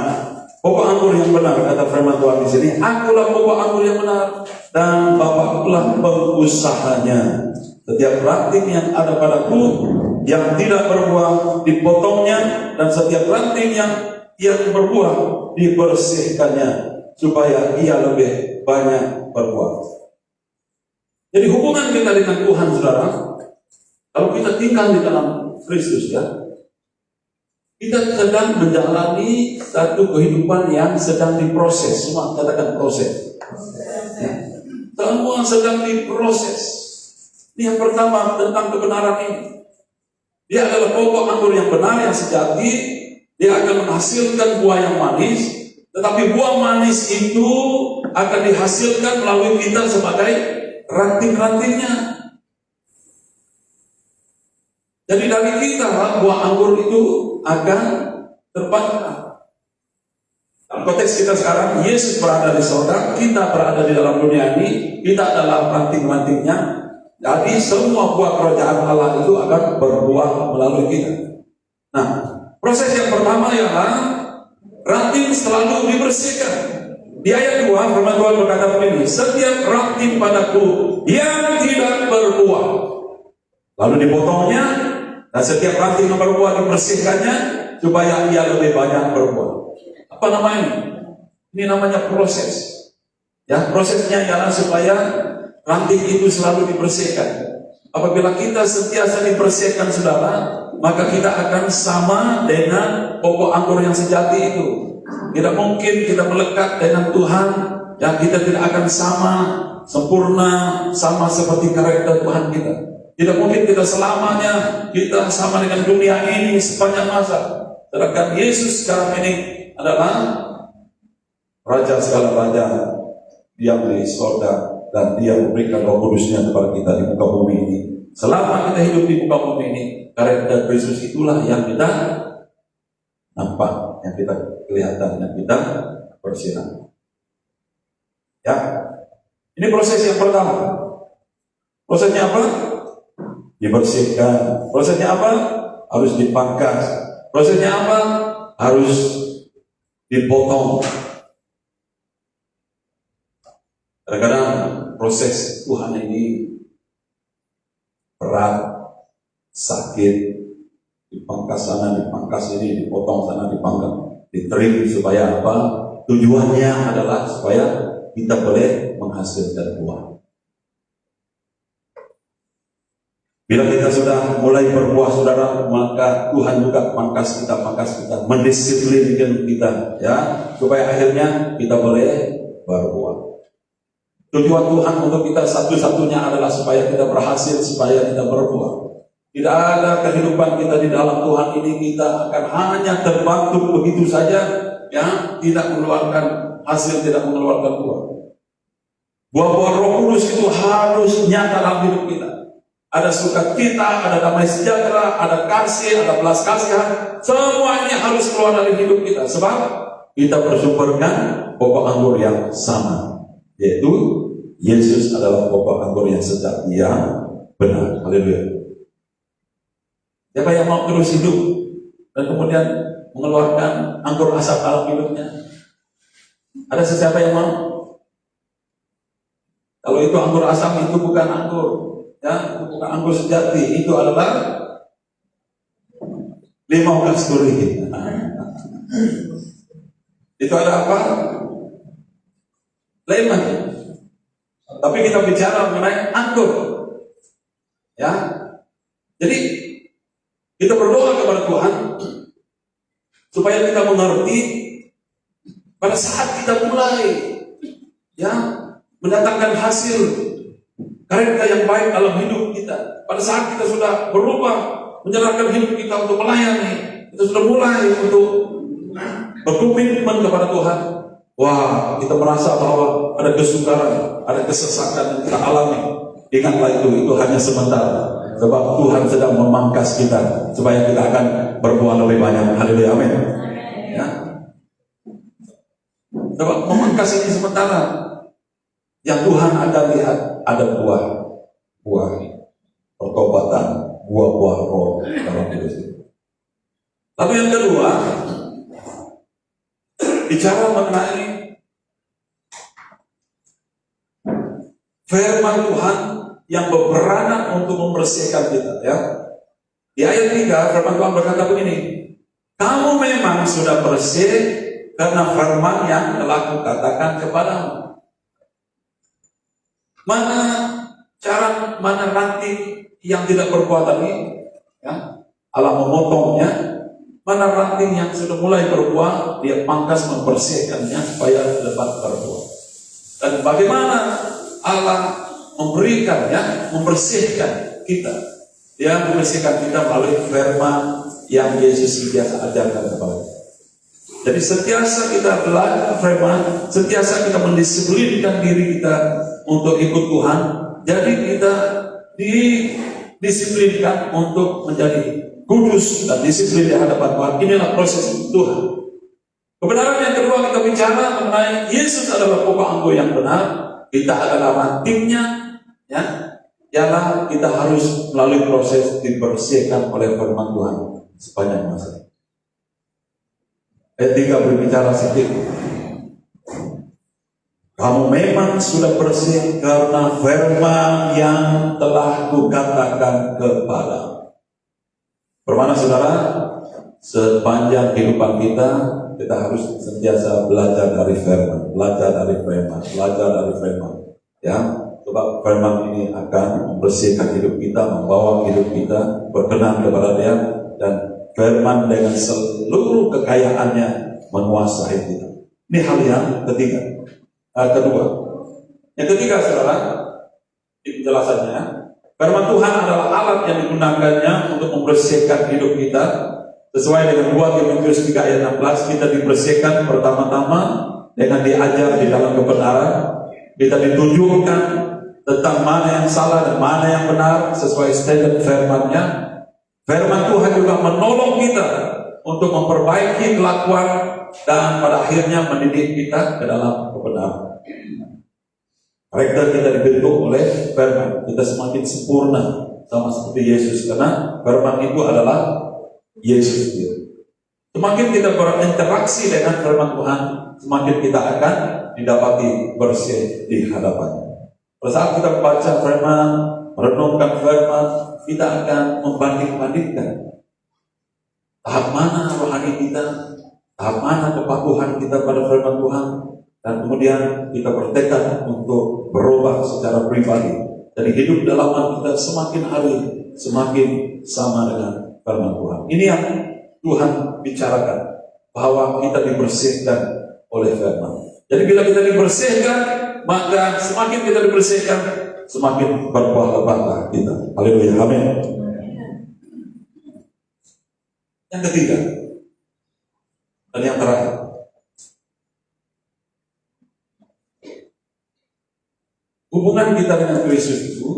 pokok anggur yang benar, kata firman Tuhan di sini, akulah pokok anggur yang benar, dan Bapakkulah pengusahanya. Setiap ranting yang ada padaku yang tidak berbuah dipotongnya, dan setiap ranting yang berbuah dibersihkannya, supaya ia lebih banyak berbuah. Jadi hubungan kita dengan Tuhan, saudara, kalau kita tinggal di dalam Kristus, ya, kita sedang menjalani satu kehidupan yang sedang diproses. Semua katakan proses. Ya. Semua sedang diproses. Ini yang pertama tentang kebenaran ini. Dia adalah pokok anggur yang benar, yang sejati. Dia akan menghasilkan buah yang manis. Tetapi buah manis itu akan dihasilkan melalui kita sebagai ranting-rantingnya. Jadi dari kita buah anggur itu akan terbangkit. Dalam konteks kita sekarang, Yesus berada di surga, kita berada di dalam dunia ini, kita adalah ranting-rantingnya. Jadi semua buah kerajaan Allah itu akan berbuah melalui kita. Nah, proses yang pertama ialah ranting selalu dibersihkan. Di ayat 2, firman Tuhan berkata begini, setiap ranting padaku yang tidak berbuah, lalu dipotongnya, dan setiap ranting yang berbuah dibersihkannya, supaya ia lebih banyak berbuah. Apa namanya? Ini namanya proses. Ya, prosesnya ialah supaya ranting itu selalu dibersihkan. Apabila kita sentiasa dibersihkan, saudara, maka kita akan sama dengan pokok anggur yang sejati itu. Tidak mungkin kita melekat dengan Tuhan dan kita tidak akan sama sempurna, sama seperti karakter Tuhan kita. Tidak mungkin kita selamanya kita sama dengan dunia ini sepanjang masa. Sedangkan Yesus sekarang ini adalah Raja segala raja, Dia di surga, dan Dia memberikan Roh Kudus-Nya kepada kita di muka bumi ini. Selama kita hidup di muka bumi ini, karakter Kristus itulah yang kita nampak, yang kita kelihatan, yang kita persiram. Ya, ini proses yang pertama. Prosesnya apa? Dibersihkan. Prosesnya apa? Harus dipangkas. Prosesnya apa? Harus dipotong. Kadang-kadang proses Tuhan ini berat, sakit, dipangkas sana, dipangkas ini, dipotong sana, dipangkas. diterim supaya apa? Tujuannya adalah supaya kita boleh menghasilkan buah. Bila kita sudah mulai berbuah, saudara, maka Tuhan juga pangkas kita, mendisiplinkan kita, ya, supaya akhirnya kita boleh berbuah. Tujuan Tuhan untuk kita satu-satunya adalah supaya kita berhasil, supaya kita berbuah. Tidak ada kehidupan kita di dalam Tuhan ini kita akan hanya terbantu begitu saja, ya, tidak mengeluarkan hasil, tidak mengeluarkan buah. Buah-buah Roh Kudus itu harus nyata dalam hidup kita. Ada sukacita, ada damai sejahtera, ada kasih, ada belas kasihan. Semua ini harus keluar dari hidup kita. Sebab kita bersumberkan pokok anggur yang sama, yaitu Yesus adalah pokok anggur yang sejati yang benar. Haleluya. Siapa yang mau terus hidup dan kemudian mengeluarkan anggur asap dalam hidupnya? Ada sesiapa yang mau? Kalau itu anggur asam, itu bukan anggur, ya, itu bukan anggur sejati. Itu adalah 15 duri. Itu ada apa? Lemon. Tapi kita bicara mengenai anggur, ya. Jadi kita berdoa kepada Tuhan supaya kita mengerti pada saat kita mulai, ya, mendatangkan hasil karya yang baik dalam hidup kita. Pada saat kita sudah berubah, menyerahkan hidup kita untuk melayani, kita sudah mulai untuk berkomitmen kepada Tuhan. Wah, kita merasa bahwa ada kesukaran, ada kesesakan yang kita alami. Ingatlah itu hanya sementara. Sebab Tuhan sedang memangkas kita supaya kita akan berbuah lebih banyak. Haleluya, amin. Ya. Sebab memangkas ini sementara. Yang Tuhan akan lihat ada buah pertobatan, buah-buah roh dalam hidup kita. Lalu yang kedua, bicara mengenai firman Tuhan yang berperanan untuk membersihkan kita, ya. Di ayat 3 firman Tuhan berkata begini, kamu memang sudah bersih karena firman yang telah kukatakan kepadamu. Mana ranting yang tidak berbuah tadi, ya, Allah memotongnya. Mana ranting yang sudah mulai berbuah, dia pangkas membersihkannya supaya dapat berbuah. Dan bagaimana Allah memberikan, ya, membersihkan kita? Dia membersihkan kita melalui firman yang Yesus biasa ajarkan kepada kita. Jadi sentiasa kita belajar firman, sentiasa kita mendisiplinkan diri kita untuk ikut Tuhan. Jadi kita didisiplinkan untuk menjadi kudus dan disiplin di hadapan Tuhan. Inilah proses Tuhan. Kebenaran yang kedua kita bicara mengenai Yesus adalah pokok anggur yang benar. Kita adalah rantingnya, ya. Ialah kita harus melalui proses dibersihkan oleh firman Tuhan sepanjang masa. Ayat 3 berbicara sedikit. Kamu memang sudah bersih karena firman yang telah kukatakan kepadamu. Bermana saudara, sepanjang kehidupan kita harus sentiasa belajar dari firman, ya. Sebab firman ini akan membersihkan hidup kita, membawa hidup kita berkenan kepada Dia, dan firman dengan seluruh kekayaannya menguasai kita. Ini hal yang ketiga. Kedua. Yang ketiga, saudara, di penjelasannya, firman Tuhan adalah alat yang digunakannya untuk membersihkan hidup kita. Sesuai dengan 2 Timotius 3 ayat 16, kita dibersihkan pertama-tama dengan diajar di dalam kebenaran. Kita ditunjukkan tentang mana yang salah dan mana yang benar sesuai standar firman-Nya. Firman Tuhan juga menolong kita untuk memperbaiki kelakuan dan pada akhirnya mendidik kita ke dalam kebenaran. Karakter kita dibentuk oleh firman. Kita semakin sempurna sama seperti Yesus, karena firman itu adalah Yesus sendiri. Semakin kita berinteraksi dengan firman Tuhan, semakin kita akan didapati bersih di hadapannya. Pada saat kita membaca firman, merenungkan firman, kita akan membanding-bandingkan tahap mana rohani kita, tahap mana kepatuhan kita pada firman Tuhan, dan kemudian kita bertekad untuk berubah secara pribadi. Jadi hidup dalam kita semakin hari semakin sama dengan firman Tuhan. Ini yang Tuhan bicarakan, bahwa kita dibersihkan oleh firman. Jadi bila kita dibersihkan, maka semakin kita dibersihkan, semakin berbuah lebatlah kita. Haleluya, amin. Yang ketiga dan yang terakhir, hubungan kita dengan Kristus itu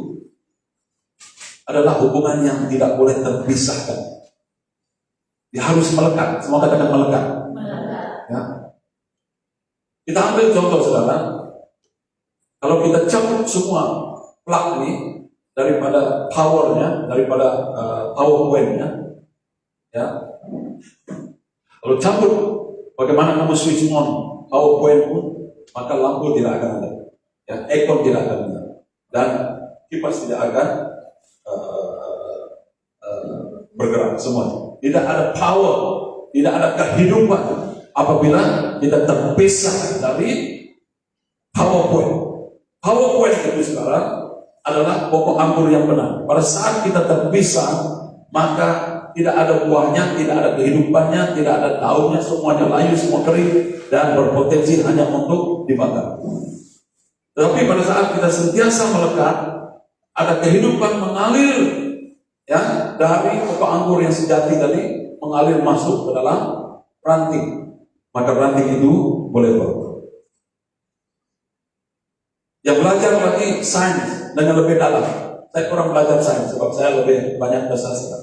adalah hubungan yang tidak boleh terpisahkan. Dia harus melekat. Semua katakan melekat. Ya. Kita ambil contoh, saudara. Kalau kita cabut semua plug ini daripada powernya, daripada power point-nya, ya. Kalau cabut, bagaimana kamu switch on power point pun, maka lampu tidak akan ada, ya, aircon tidak akan ada, dan kipas tidak akan bergerak semua. Tidak ada power, tidak ada kehidupan apabila kita terpisah dari power point. Power point itu sekarang adalah pokok anggur yang benar. Pada saat kita terpisah, maka tidak ada buahnya, tidak ada kehidupannya, tidak ada daunnya, semuanya layu, semua kering, dan berpotensi hanya untuk dimakan. Tetapi pada saat kita sentiasa melekat, ada kehidupan mengalir, ya, dari pokok anggur yang sejati tadi mengalir masuk ke dalam ranting. Maka ranting itu boleh berbuah. Yang belajar lagi sains dengan lebih dalam. Saya kurang belajar sains sebab saya lebih banyak bersastra.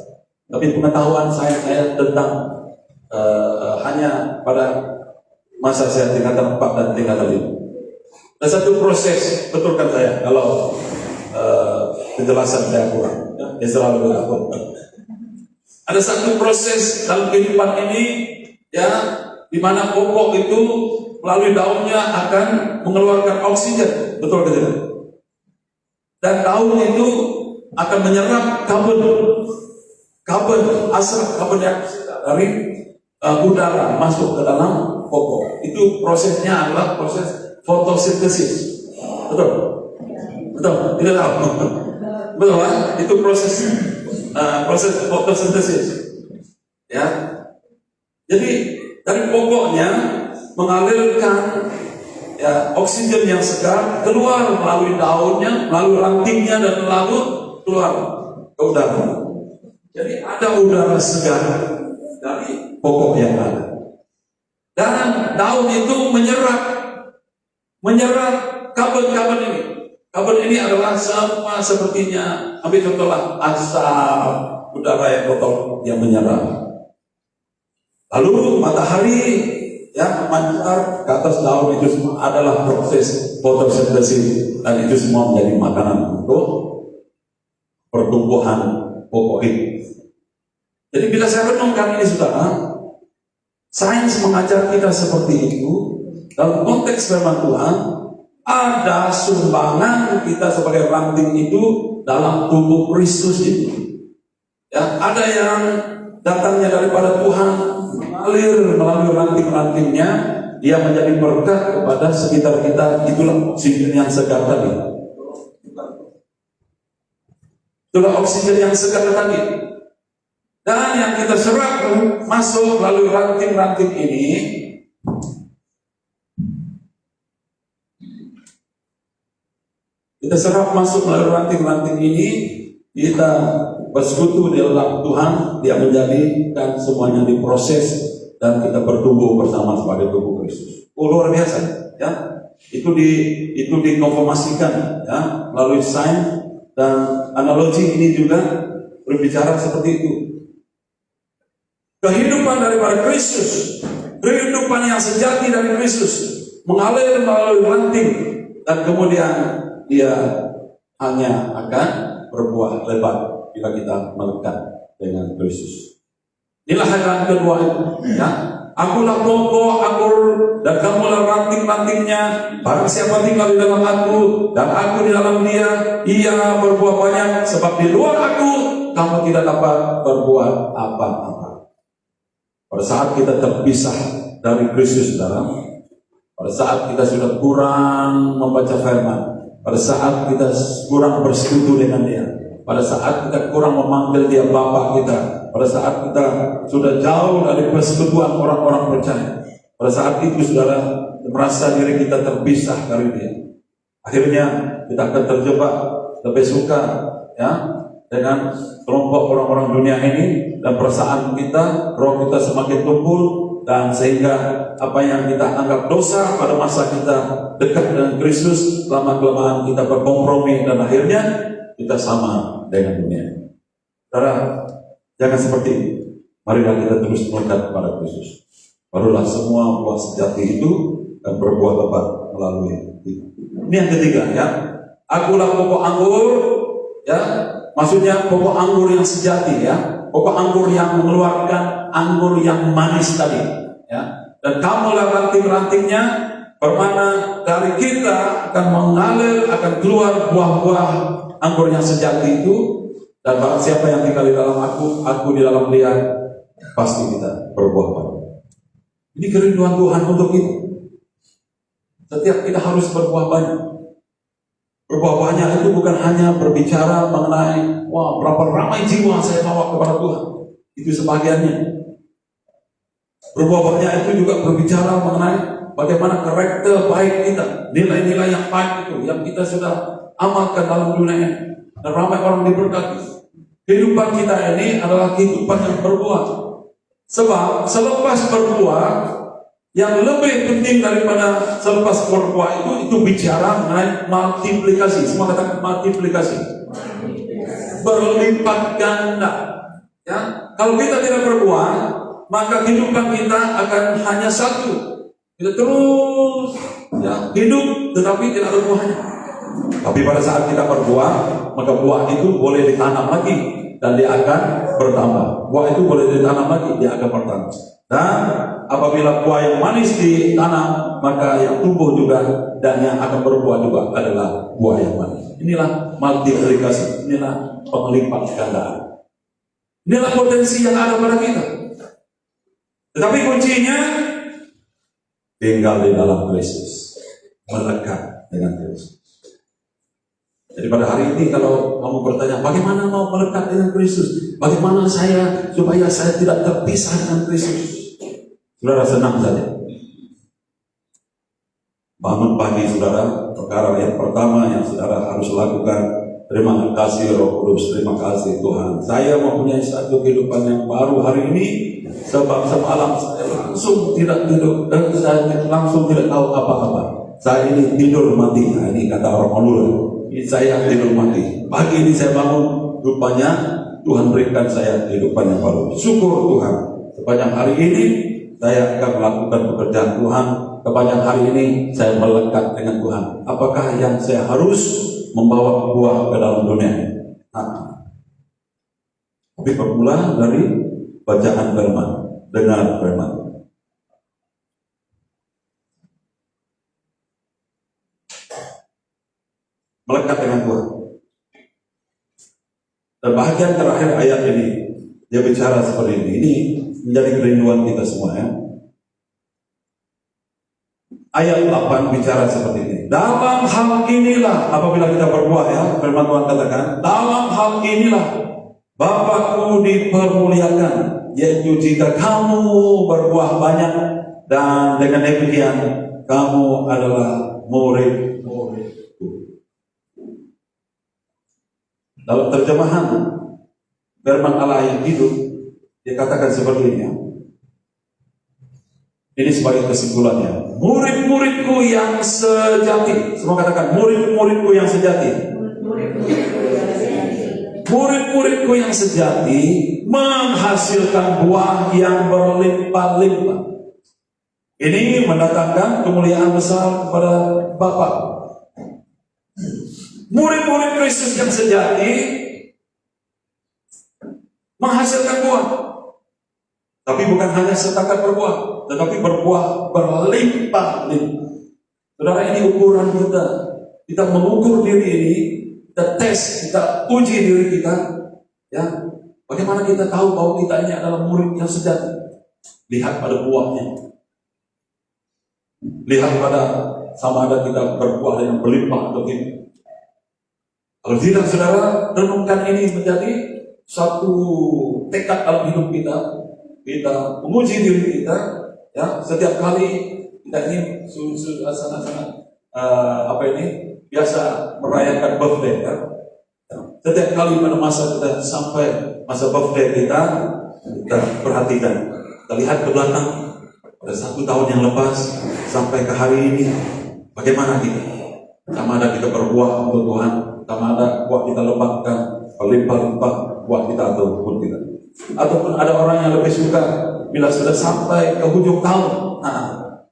Tapi pengetahuan sains saya tentang hanya pada masa saya tingkatan 4 dan tingkatan 5. Ada satu proses, betulkan saya kalau penjelasan saya kurang, ya, selalu aku. Ada satu proses dalam kehidupan ini, ya, di mana pokok itu melalui daunnya akan mengeluarkan oksigen, betul tidak? Dan daun itu akan menyerap karbon asap, karbon dioksida dari udara masuk ke dalam pokok. Itu prosesnya adalah proses fotosintesis, betul? Betul, tidak tahu. Betul kan? Itu proses fotosintesis. Ya. Jadi dari pokoknya mengalirkan, ya, oksigen yang segar keluar melalui daunnya, melalui rantingnya, dan lalu keluar ke udara. Jadi ada udara segar dari pokok yang ada. Dan daun itu menyerap karbon ini. Karbon ini adalah sama sepertinya, ambil contohlah asap udara yang kotor yang menyerap. Lalu matahari, ya, memancar ke atas daun, itu semua adalah proses fotosintesis, dan itu semua menjadi makanan untuk pertumbuhan pokok ini. Jadi bila saya renungkan ini, saudara, sains mengajar kita seperti itu. Dalam konteks firman Tuhan, ada sumbangan kita sebagai ranting itu dalam tubuh Kristus itu. Ya, ada yang datangnya daripada Tuhan, mengalir melalui ranting-rantingnya, dia menjadi berkat kepada sekitar kita. Itulah oksigen yang segar tadi. Itulah oksigen yang segar tadi. Dan yang kita serap masuk melalui ranting-ranting ini, kita serap masuk melalui ranting-ranting ini, kita bersekutu di dalam Tuhan, dia menjadikan semuanya diproses, dan kita bertumbuh bersama sebagai tubuh Kristus. Oh, luar biasa, ya. Itu dikonfirmasikan, ya, melalui sains, dan analogi ini juga berbicara seperti itu. Kehidupan daripada Kristus, kehidupan yang sejati dari Kristus mengalir melalui ranting, dan kemudian dia hanya akan berbuah lebat bila kita melekat dengan Kristus. Inilah yang kedua itu, ya. Akulah pokok anggur dan kamulah ranting-rantingnya. Barang siapa tinggal di dalam aku dan aku di dalam dia, ia berbuah banyak. Sebab di luar aku kamu tidak dapat berbuat apa-apa. Pada saat kita terpisah dari Kristus, saudara. Pada saat kita sudah kurang membaca firman, pada saat kita kurang bersekutu dengan Dia, pada saat kita kurang memanggil Dia Bapa kita, pada saat kita sudah jauh dari persekutuan orang-orang percaya, pada saat itu saudara merasa diri kita terpisah dari Dia, akhirnya kita akan terjebak, lebih suka ya dengan kelompok orang-orang dunia ini, dan perasaan kita, roh kita semakin tumpul, dan sehingga apa yang kita anggap dosa pada masa kita dekat dengan Kristus, lama-kelamaan kita berkompromi dan akhirnya kita sama dengan dunia. Saudara, jangan seperti itu. Marilah kita terus melekat kepada Kristus. Barulah semua buah sejati itu dan berbuah lebat melalui itu. Ini yang ketiga ya. Akulah pokok anggur ya. Maksudnya pokok anggur yang sejati ya. Pokok anggur yang mengeluarkan anggur yang manis tadi ya. Dan kamulah ranting-rantingnya, bermana dari kita akan mengalir, akan keluar buah-buah anggur yang sejati itu. Dan barang siapa yang tinggal di dalam aku di dalam dia, pasti kita berbuah banyak. Ini kerinduan Tuhan untuk kita. Setiap kita harus berbuah banyak. Berbuah banyak itu bukan hanya berbicara mengenai wah berapa ramai jiwa saya bawa kepada Tuhan. Itu sebagiannya. Berbuah banyak itu juga berbicara mengenai bagaimana karakter baik kita, nilai-nilai yang baik itu yang kita sudah amalkan dalam dunia ini, dan ramai orang diberkati. Kehidupan kita ini adalah kehidupan yang berbuah. Sebab selepas berbuah, yang lebih penting daripada selepas berbuah itu bicara mengenai multiplikasi. Semua katakan multiplikasi. Berlipat ganda. Ya, kalau kita tidak berbuah, maka kehidupan kita akan hanya satu. Kita terus ya, hidup tetapi tidak ada buahnya. Tapi pada saat kita berbuah, maka buah itu boleh ditanam lagi dan dia akan bertambah. Buah itu boleh ditanam lagi, dia akan bertambah. Dan apabila buah yang manis ditanam, maka yang tumbuh juga dan yang akan berbuah juga adalah buah yang manis. Inilah multiplikasi, inilah penglipat gandaan. Inilah potensi yang ada pada kita. Tetapi kuncinya tinggal di dalam Kristus, melekat dengan Kristus. Jadi pada hari ini kalau kamu bertanya, bagaimana mau melekat dengan Kristus? Bagaimana supaya saya tidak terpisah dengan Kristus? Saudara senang saja. Bangun pagi saudara, perkara yang pertama yang saudara harus lakukan, terima kasih Roh Kudus, terima kasih Tuhan. Saya mempunyai satu kehidupan yang baru hari ini, sebab semalam saya langsung tidak tidur, saya langsung tidak tahu apa-apa. Saya ini tidur mati. Nah, ini kata orang Madura. Ini saya tidur mati. Pagi ini saya bangun, rupanya Tuhan berikan saya kehidupan yang baru. Syukur Tuhan. Sepanjang hari ini saya akan melakukan pekerjaan Tuhan. Sepanjang hari ini saya melekat dengan Tuhan. Apakah yang saya harus membawa buah ke dalam dunia ini? Tapi bermula dari bacaan firman, dengar firman. Melekat dengan Tuhan. Dan bahagian terakhir ayat ini, dia bicara seperti ini. Ini menjadi kerinduan kita semua ya. Ayat 8 bicara seperti ini. Dalam hal inilah, apabila kita berbuah ya, firman Tuhan katakan, dalam hal inilah Bapakku dipermuliakan, yaitu jika kamu berbuah banyak, dan dengan demikian kamu adalah murid-muridku. Dalam terjemahan firman Allah yang hidup, dia katakan seperti ini. Ini sebagai kesimpulannya. Murid-muridku yang sejati. Semua katakan murid-muridku yang sejati. Murid-muridku yang sejati menghasilkan buah yang berlimpah-limpah. Ini mendatangkan kemuliaan besar kepada Bapa. Murid-murid Kristus yang sejati menghasilkan buah. Tapi bukan hanya setakat berbuah, tetapi berbuah berlimpah-limpah. Saudara, ini ukuran kita. Kita mengukur diri ini, kita tes, kita uji diri kita. Ya, bagaimana kita tahu bahwa kita ini adalah murid yang sejati? Lihat pada buahnya. lihat pada sama ada kita berbuah dengan berlimpah atau tidak. Kalau tidak, saudara, renungkan ini menjadi satu tekad dalam hidup kita. Kita menguji diri kita, ya. Setiap kali kita ini sangat-sangat biasa merayakan birthday, ya. Setiap kali pada masa kita sampai masa birthday kita perhatikan, kita lihat ke belakang pada 1 tahun yang lepas sampai ke hari ini, bagaimana kita? Sama ada kita berbuah untuk Tuhan, sama ada buah kita lepaskan berlimpah-limpah buah kita ataupun tidak. Ataupun ada orang yang lebih suka bila sudah sampai ke hujung tahun.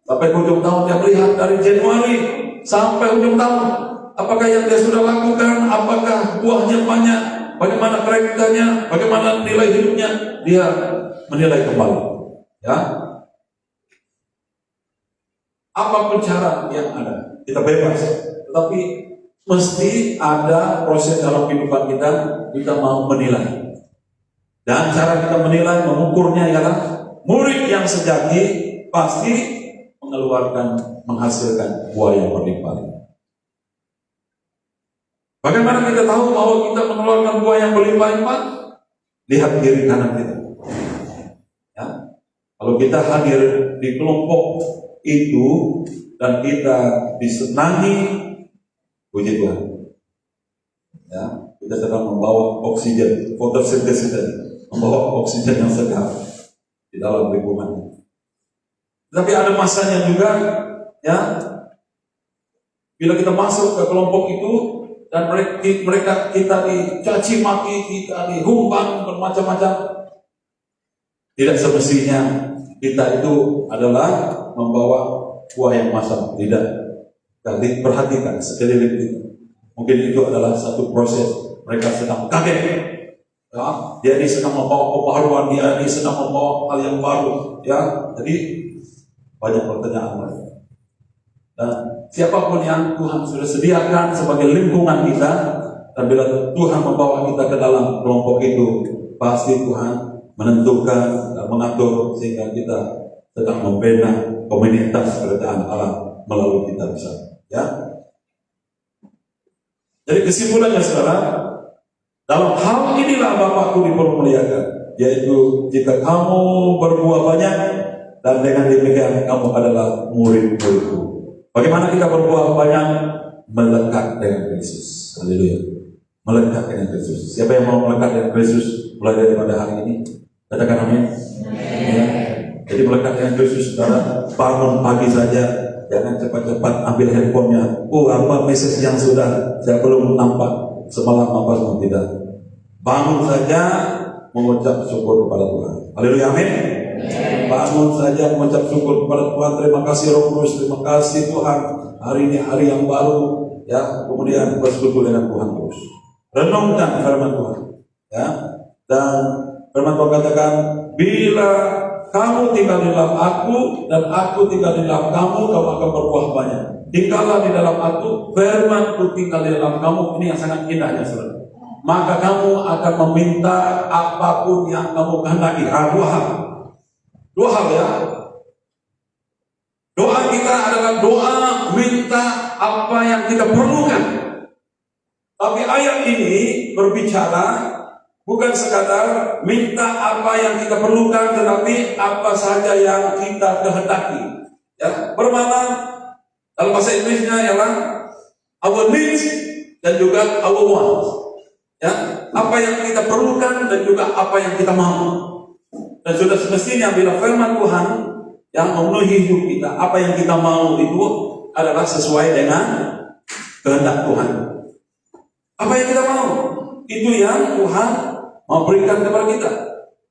Sampai ke hujung tahun dia melihat dari Januari sampai hujung tahun, apakah yang dia sudah lakukan, apakah buahnya banyak, bagaimana kerendahannya, bagaimana nilai hidupnya, dia menilai kembali. Ya, apapun cara yang ada, kita bebas. Tetapi mesti ada proses dalam kehidupan kita mau menilai. Dan cara kita menilai, mengukurnya ialah murid yang sejati pasti menghasilkan buah yang berlimpah. Bagaimana kita tahu bahwa kita mengeluarkan buah yang berlimpah-limpah? Lihat kiri kanan kita. Ya. Kalau kita hadir di kelompok itu dan kita disenangi, puji Tuhan. Ya, kita sedang membawa oksigen, fotosintesis, membawa oksigen yang segar di dalam lingkungan. Tapi ada masanya juga, ya. Bila kita masuk ke kelompok itu dan kita dicaci maki, kita dihumpang bermacam-macam, tidak semestinya kita itu adalah membawa buah yang masak. Tidak. Jadi perhatikan sekeliling kita. Mungkin itu adalah satu proses. Mereka sedang kaget. Ya, dia ini sedang membawa pembaharuan, dia ini sedang membawa hal yang baru. Ya, jadi banyak pertanyaan mereka. Dan siapapun yang Tuhan sudah sediakan sebagai lingkungan kita, dan bila Tuhan membawa kita ke dalam kelompok itu, pasti Tuhan menentukan dan mengatur sehingga kita sedang membina komunitas kerajaan Allah melalui kita bisa. Ya. Jadi kesimpulannya, saudara, dalam hal inilah Bapakku dipermuliakan, yaitu jika kamu berbuah banyak dan dengan demikian kamu adalah murid-muridku. Bagaimana kita berbuah banyak? Melekat dengan Kristus. Haleluya. Melekat dengan Kristus. Siapa yang mau melekat dengan Kristus mulai daripada hari ini? Katakan amin. Ya. Jadi melekat dengan Kristus, saudara, bangun pagi saja, jangan cepat-cepat ambil handphonenya. Apa message yang sudah saya belum nampak semalam apa semua, tidak. Bangun saja mengucap syukur kepada Tuhan. Haleluya, amin. Bangun saja mengucap syukur kepada Tuhan. Terima kasih Roh Kudus, terima kasih Tuhan. Hari ini hari yang baru, ya. Kemudian bersekutu dengan Tuhan terus. Renungkan firman Tuhan, ya. Dan firman Tuhan katakan, bila kamu tinggal di dalam aku dan aku tinggal di dalam kamu, kamu akan berbuah banyak. Tinggallah di dalam aku, firman-Ku tinggal di dalam kamu. Ini yang sangat indahnya, saudara. Maka kamu akan meminta apapun yang kamu kehendaki. Dua hal ya. Doa kita adalah doa minta apa yang kita perlukan. Tapi ayat ini berbicara bukan sekadar minta apa yang kita perlukan, tetapi apa saja yang kita kehendaki. Ya, bermakna dalam bahasa Inggrisnya ialah our needs dan juga our wants. Ya, apa yang kita perlukan dan juga apa yang kita mau. Dan sudah semestinya bila firman Tuhan yang memenuhi hidup kita, apa yang kita mau itu adalah sesuai dengan kehendak Tuhan. Apa yang kita mau, itu yang Tuhan mau berikan kepada kita.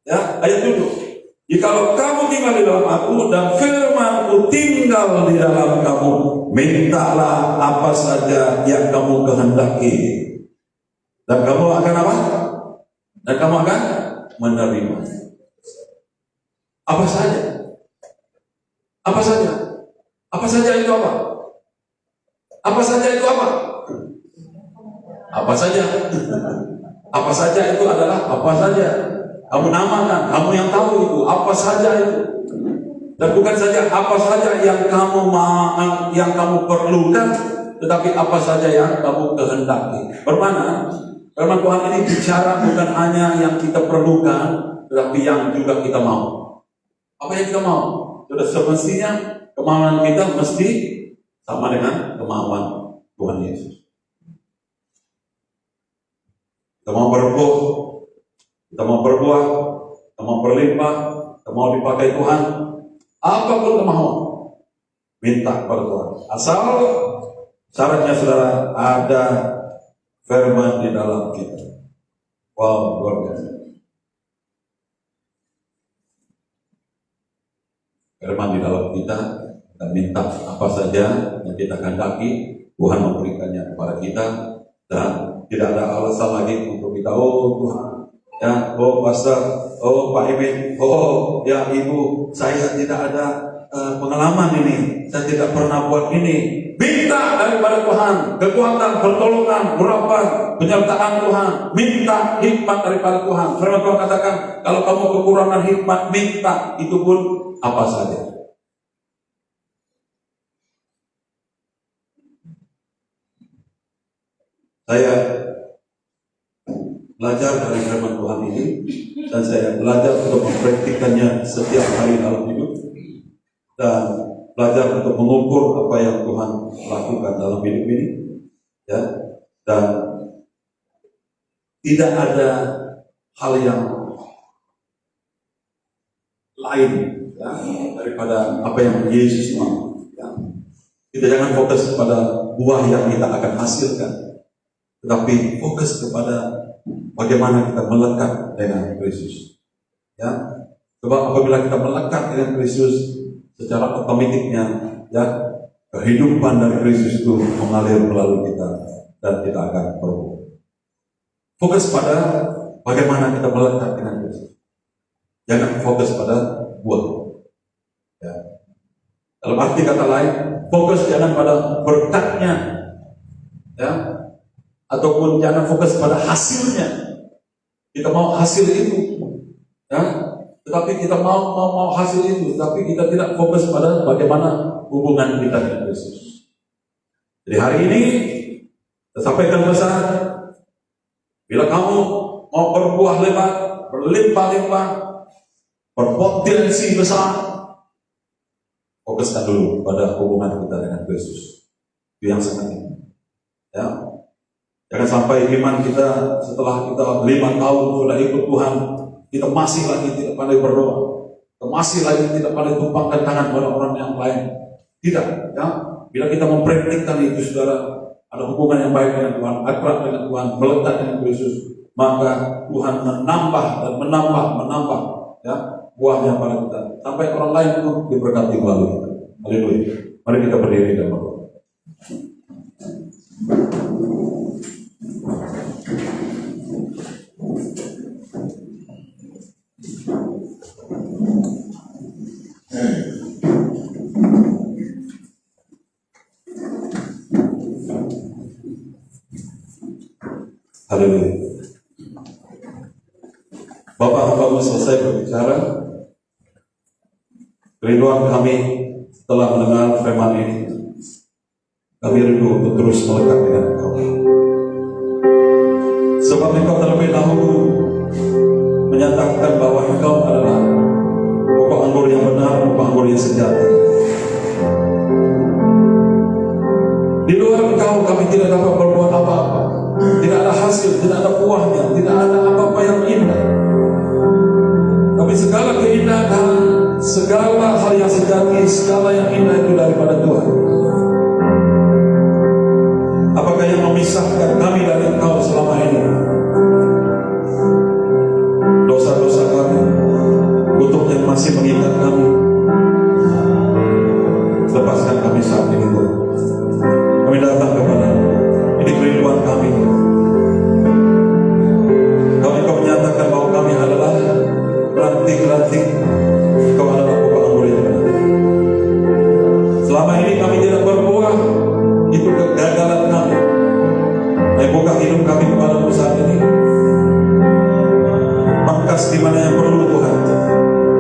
Ya, ayat 7. Jikalau kamu tinggal di dalam aku dan firman-Ku tinggal di dalam kamu, mintalah apa saja yang kamu kehendaki. Dan kamu akan apa? Dan kamu akan menerima. Apa saja? Apa saja? Apa saja itu apa? Apa saja itu apa? Apa saja? Apa saja itu adalah apa saja. Kamu namakan, kamu yang tahu itu apa saja itu. Dan bukan saja apa saja yang kamu perlukan, tetapi apa saja yang kamu kehendaki. Bermana firman Tuhan ini bicara bukan hanya yang kita perlukan, tetapi yang juga kita mau. Apa yang kita mau? Sudah semestinya kemauan kita mesti sama dengan kemauan Tuhan Yesus. Kita mau berbuah, kita mau berbuah, kita mau berlimpah, kita mau dipakai Tuhan. Apapun kemauan, minta kepada Tuhan. Asal syaratnya saudara ada firman di dalam kita. Wow, luar biasa. Firman di dalam kita minta apa saja yang kita kehendaki, Tuhan memberikannya kepada kita, dan tidak ada alasan lagi untuk kita, oh Tuhan, ya, oh pastor, oh Pak Imin, oh ya Ibu, saya tidak ada pengalaman ini, saya tidak pernah buat ini. Minta daripada Tuhan kekuatan, pertolongan, urapan, penyertaan Tuhan. Minta hikmat daripada Tuhan. Firman Tuhan katakan, kalau kamu kekurangan hikmat, minta, itu pun apa saja. Saya belajar dari firman Tuhan ini, dan saya belajar untuk mempraktikkannya setiap hari dalam hidup, dan belajar untuk mengukur apa yang Tuhan lakukan dalam hidup ini, ya. Dan tidak ada hal yang lain, ya, daripada apa yang Yesus mau. Ya. Kita jangan fokus kepada buah yang kita akan hasilkan, tetapi fokus kepada bagaimana kita melekat dengan Kristus. Ya, sebab apabila kita melekat dengan Kristus, secara otomatiknya, ya, kehidupan dari Kristus itu mengalir melalui kita, dan kita akan berbuah. Fokus pada bagaimana kita melekat dengan Kristus. Jangan fokus pada buah. Ya. Dalam arti kata lain, fokus jangan pada berkatnya, ya, ataupun jangan fokus pada hasilnya. Kita mau hasil itu, ya. Tetapi kita mau hasil itu, tapi kita tidak fokus pada bagaimana hubungan kita dengan Yesus. Jadi hari ini saya sampaikan pesan, bila kamu mau berbuah lebat, berlimpah-limpah, berpotensi besar, fokuskan dulu pada hubungan kita dengan Yesus. Itu yang sangat penting. Ya, jangan sampai iman kita setelah kita 5 tahun sudah ikut Tuhan, kita masih lagi tidak pandai berdoa, kita masih lagi tidak pandai tumpangkan tangan pada orang yang lain. Tidak, ya. Bila kita mempraktikkan itu, saudara, ada hubungan yang baik dengan Tuhan, akrab dengan Tuhan, melekat dengan Kristus, maka Tuhan menambah dan menambah, ya, buahnya pada kita, sampai orang lain pun diberkati melalui kita. Haleluya. Mari kita berdiri dan berdoa. Haleluya. Bapak hamba selesai berbicara. Kerinduan kami setelah mendengar firman ini, kami rindu untuk terus melekat dengan Engkau. Sebab Engkau terlebih dahulu menyatakan bahwa Engkau adalah pokok anggur yang benar, pokok anggur yang sejati. Di luar Engkau kami tidak dapat berbuat apa-apa. Tidak ada hasil, tidak ada buahnya, tidak ada apa-apa yang indah. Tapi segala keindahan, segala hal yang sejati, segala yang indah itu daripada Tuhan. Apakah yang memisahkan kami dari Engkau selama ini? Dosa-dosa kami, kutuk yang masih mengikat kami. Lepaskan kami saat ini, Tuhan. Kami datang kepada ini kerinduan kami. Kau menyatakan bahwa kami adalah ranting-ranting, Kau adalah pokok anggur yang benar. Selama ini kami tidak berbuah, itu kegagalan kami. Buka hidup kami kepada saat ini. Pangkas di mana yang perlu Tuhan,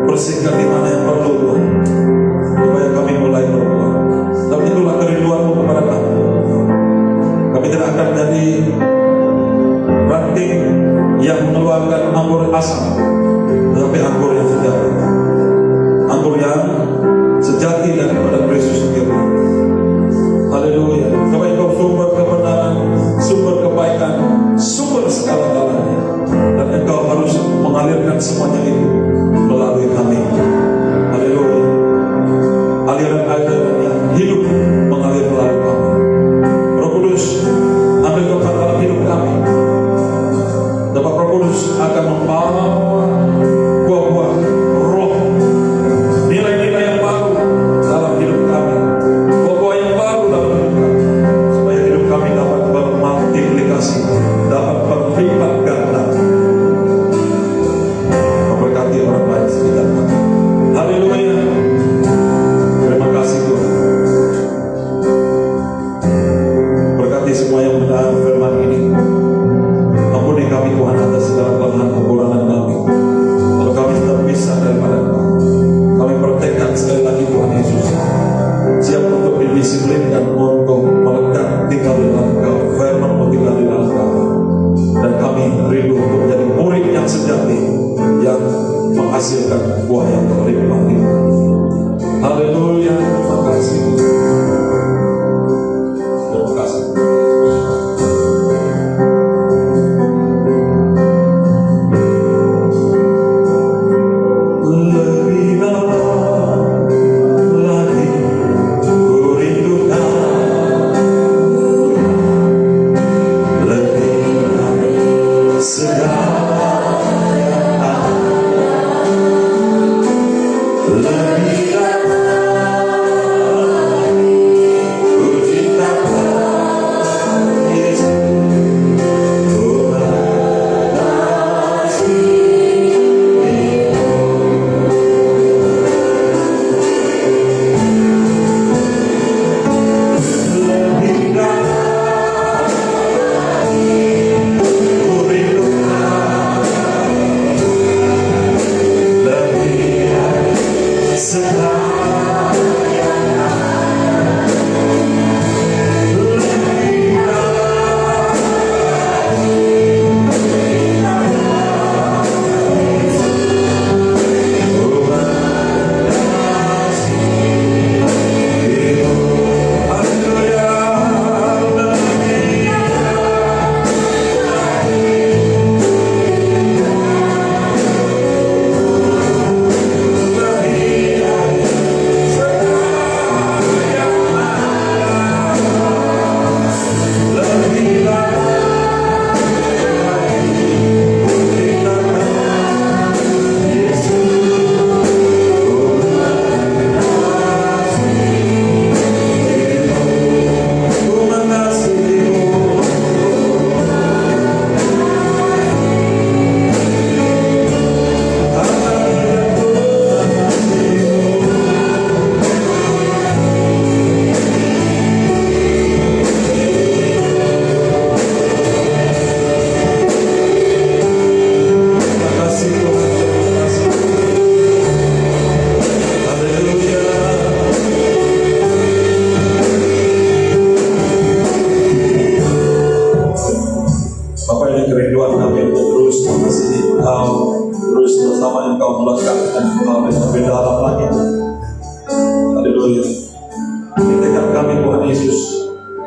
bersihkan di mana yang perlu Tuhan.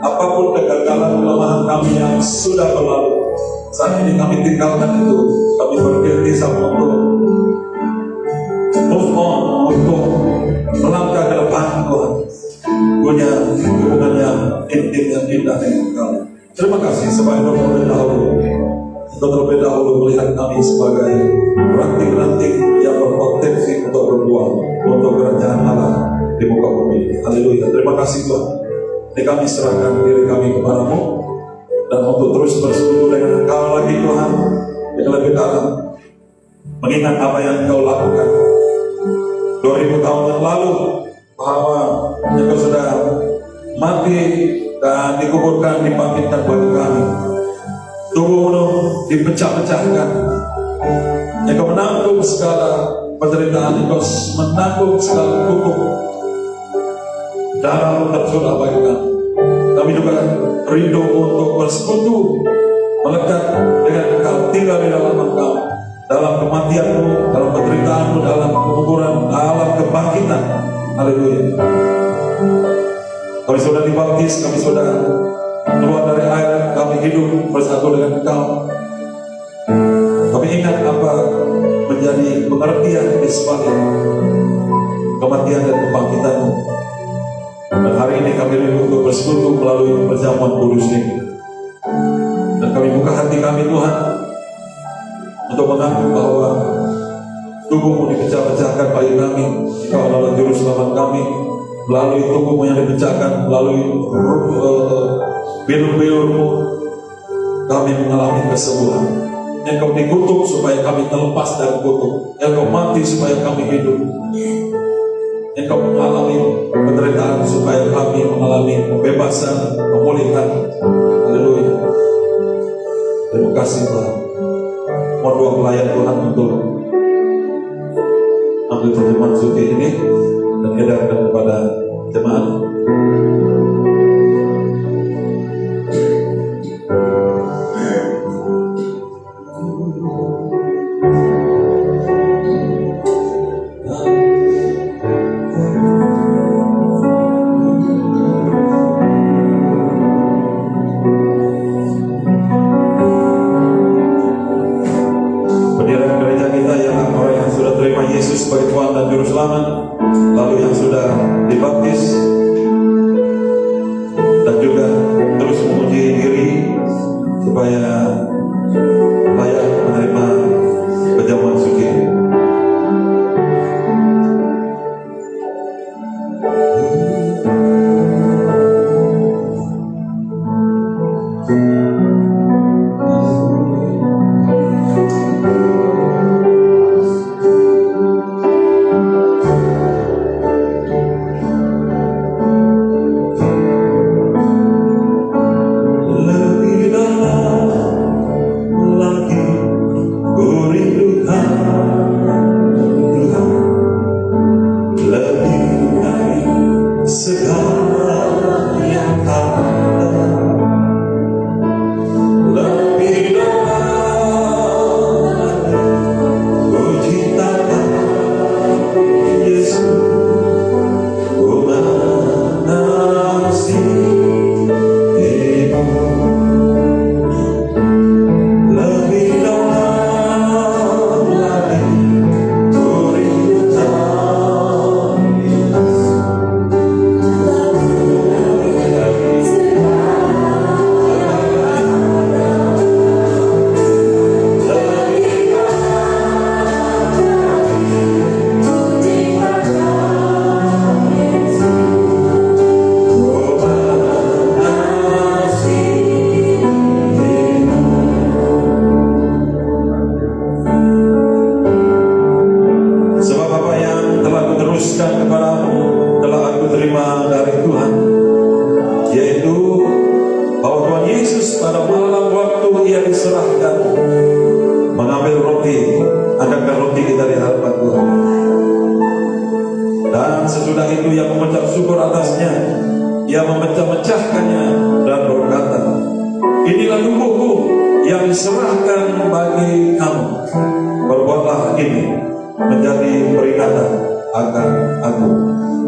apapun kegagalan kelemahan kami yang sudah berlalu, saat ini kami tinggalkan itu. Kami berdiri sama untuk move on, untuk melangkah ke depan Tuhan, punya hubungan yang intim yang indah dengan kami. Terima kasih sebab terlebih dahulu melihat kami sebagai ranting-ranting yang berpotensi untuk berbuah untuk kerajaan Allah di muka bumi. Haleluya. Terima kasih Tuhan. Ini kami serahkan diri kami kepadamu, dan untuk terus bersekutu dengan Engkau lagi Tuhan yang lebih dalam, mengingat apa yang Engkau lakukan 2000 tahun yang lalu, bahwa Engkau sudah mati dan dikuburkan, dibangkitkan bagi kami. Tubuhmu dipecah-pecahkan. Engkau menanggung segala penderitaan, Engkau menanggung segala hukum. Darahmu tercurah bagi kami. Kami juga rindu untuk bersekutu, melekat dengan Engkau, tinggal di dalam Engkau, dalam kematianmu, dalam penderitaanmu, dalam penguburan, dalam kebangkitan. Haleluya. Kami sudah dibaptis, kami sudah keluar dari air, kami hidup bersatu dengan Engkau. Kami ingat apa menjadi pengertian di sebalik kematian dan kebangkitanmu. Dan hari ini kami rindu untuk bersekutu melalui perjamuan kudus ini. Dan kami buka hati kami Tuhan untuk mengaku bahwa tubuhmu dipecah-pecahkan bagi kami. Engkau adalah juru selamat kami. Melalui tubuhmu yang dipecahkan, melalui bilur-bilurmu, kami mengalami kesembuhan. Engkau dikutuk supaya kami terlepas dari kutuk. Engkau mati supaya kami hidup. Engkau mengalami penderitaan supaya kami mengalami pembebasan, pemulihan. Haleluya. Terima kasih Tuhan. Mohon doa pelayan Tuhan untuk ambil perjamuan suci ini dan edarkan kepada jemaat. Sebagai Tuhan dan Juru Selamat, lalu yang sudah dibaptis dan juga terus menguji diri supaya layak menerima perjamuan suci.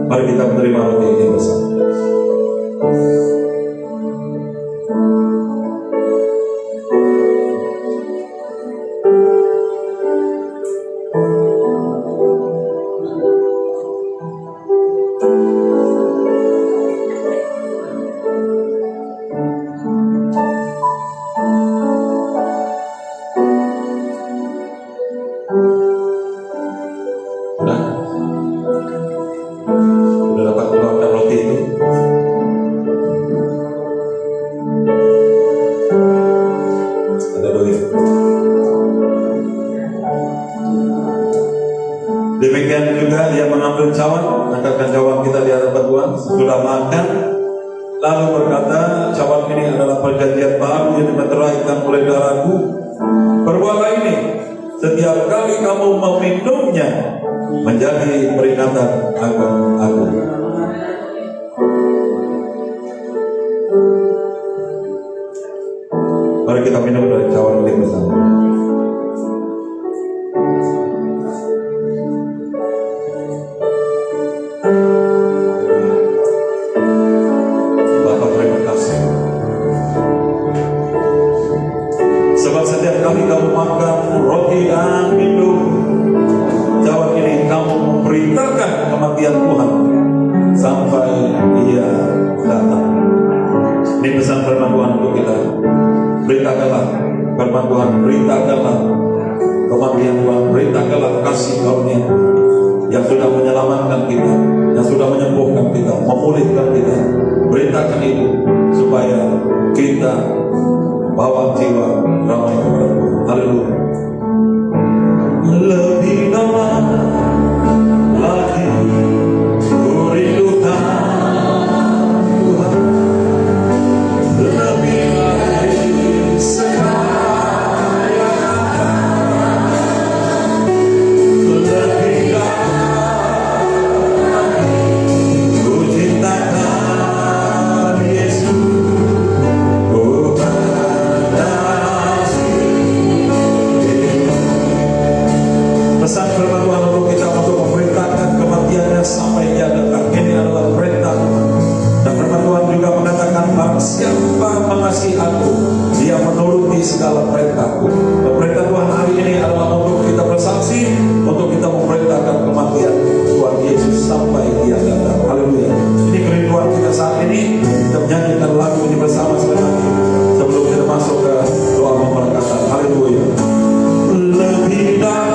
Mari kita menerima roti ini bersama. menyelamatkan. Lalu berkata, cawan ini adalah perjanjian baru yang dimeteraikan oleh darahku. Perbuatlah ini setiap kali kamu meminumnya menjadi peringatan akan aku. Mari kita minum dari cawan ini bersama. Bapak terima kasih. Sebab setiap kali kamu makan roti dan minum cawan ini, kamu memberitakan kematian Tuhan sampai Ia datang. Ini pesan firman Tuhan untuk kita. Beritakanlah firman Tuhan, beritakanlah kematian Tuhan, beritakanlah kasih karunia yang sudah menyelamatkan kita, yang sudah menyembuhkan kita, memulihkan kita. Beritakan itu supaya kita bawa jiwa ramai kepada Tuhan. Haleluya. Lebih dalam lagi ku rindukan Tuhan, lebih dari segala lebih dalam ku cintakan Yesus, ku pesan firman Tuhan untuk kita untuk memberitakan kematiannya sampai Ia datang. Ini adalah perintah Tuhan. Dan firman Tuhan juga mengatakan, barang siapa mengasihi aku, dia menuruti segala perintahku. Dan perintah Tuhan hari ini adalah untuk kita bersaksi, untuk kita memberitakan kematian Tuhan Yesus sampai Ia datang. Haleluya. Ini kerinduan kita saat ini. Kita menyanyikan lagu ini bersama sekali lagi sebelum kita masuk ke doa pemberkatan. Haleluya. Lebih dalam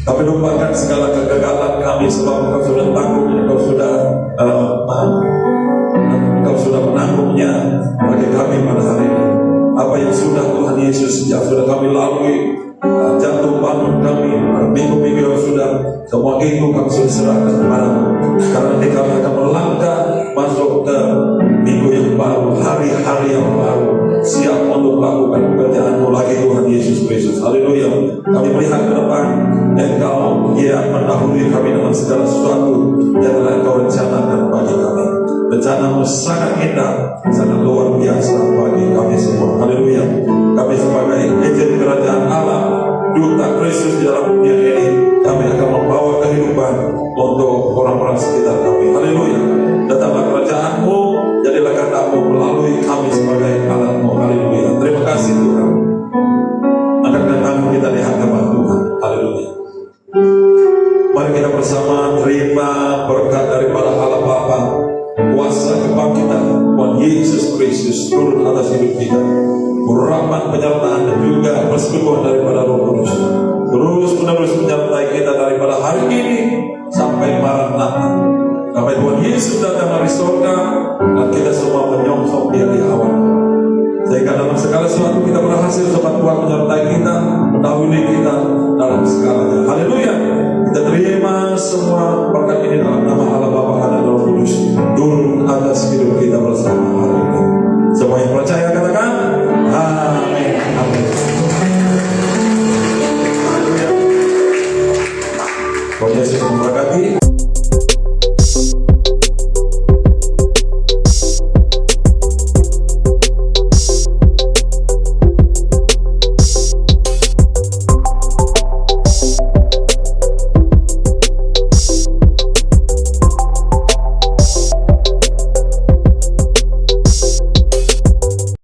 kami lupakan segala kegagalan kami, sebab Engkau sudah tanggung, Engkau sudah Engkau sudah menanggungnya bagi kami pada hari ini. Apa yang sudah Tuhan Yesus yang sudah kami lalui, jatuh bangun kami minggu-minggu yang sudah, semua itu kami sudah serahkan kepadamu. Karena ini kami akan melangkah masuk ke minggu yang baru, hari-hari yang baru, siap untuk melakukan pekerjaan-Mu lagi Tuhan Yesus Kristus. Haleluya. Kami melihat ke depan, Engkau yang mendahului kami dengan segala sesuatu yang telah Engkau rencanakan bagi kami. Rencana-Mu sangat indah, sangat luar biasa bagi kami semua. Haleluya. Kami sebagai ejen kerajaan Allah, duta Kristus di dalam dunia ini, kami akan membawa kehidupan untuk orang-orang sekitar kami. Haleluya. Datanglah kerajaan-Mu, jadilah kehendak-Mu melalui kami sebagai alat-Mu. Haleluya. Terima kasih Tuhan. Angkatkan tangan kita di hadapan Tuhan. Haleluya. Mari kita bersama terima berkat daripada Allah Bapa, kuasa kebangkitan Tuhan Yesus Kristus turun atas hidup kita, rahmat penyertaan dan juga persekutuan dari Tuhan menyertai kita, mendahului kita dalam segalanya. Haleluya. Kita terima semua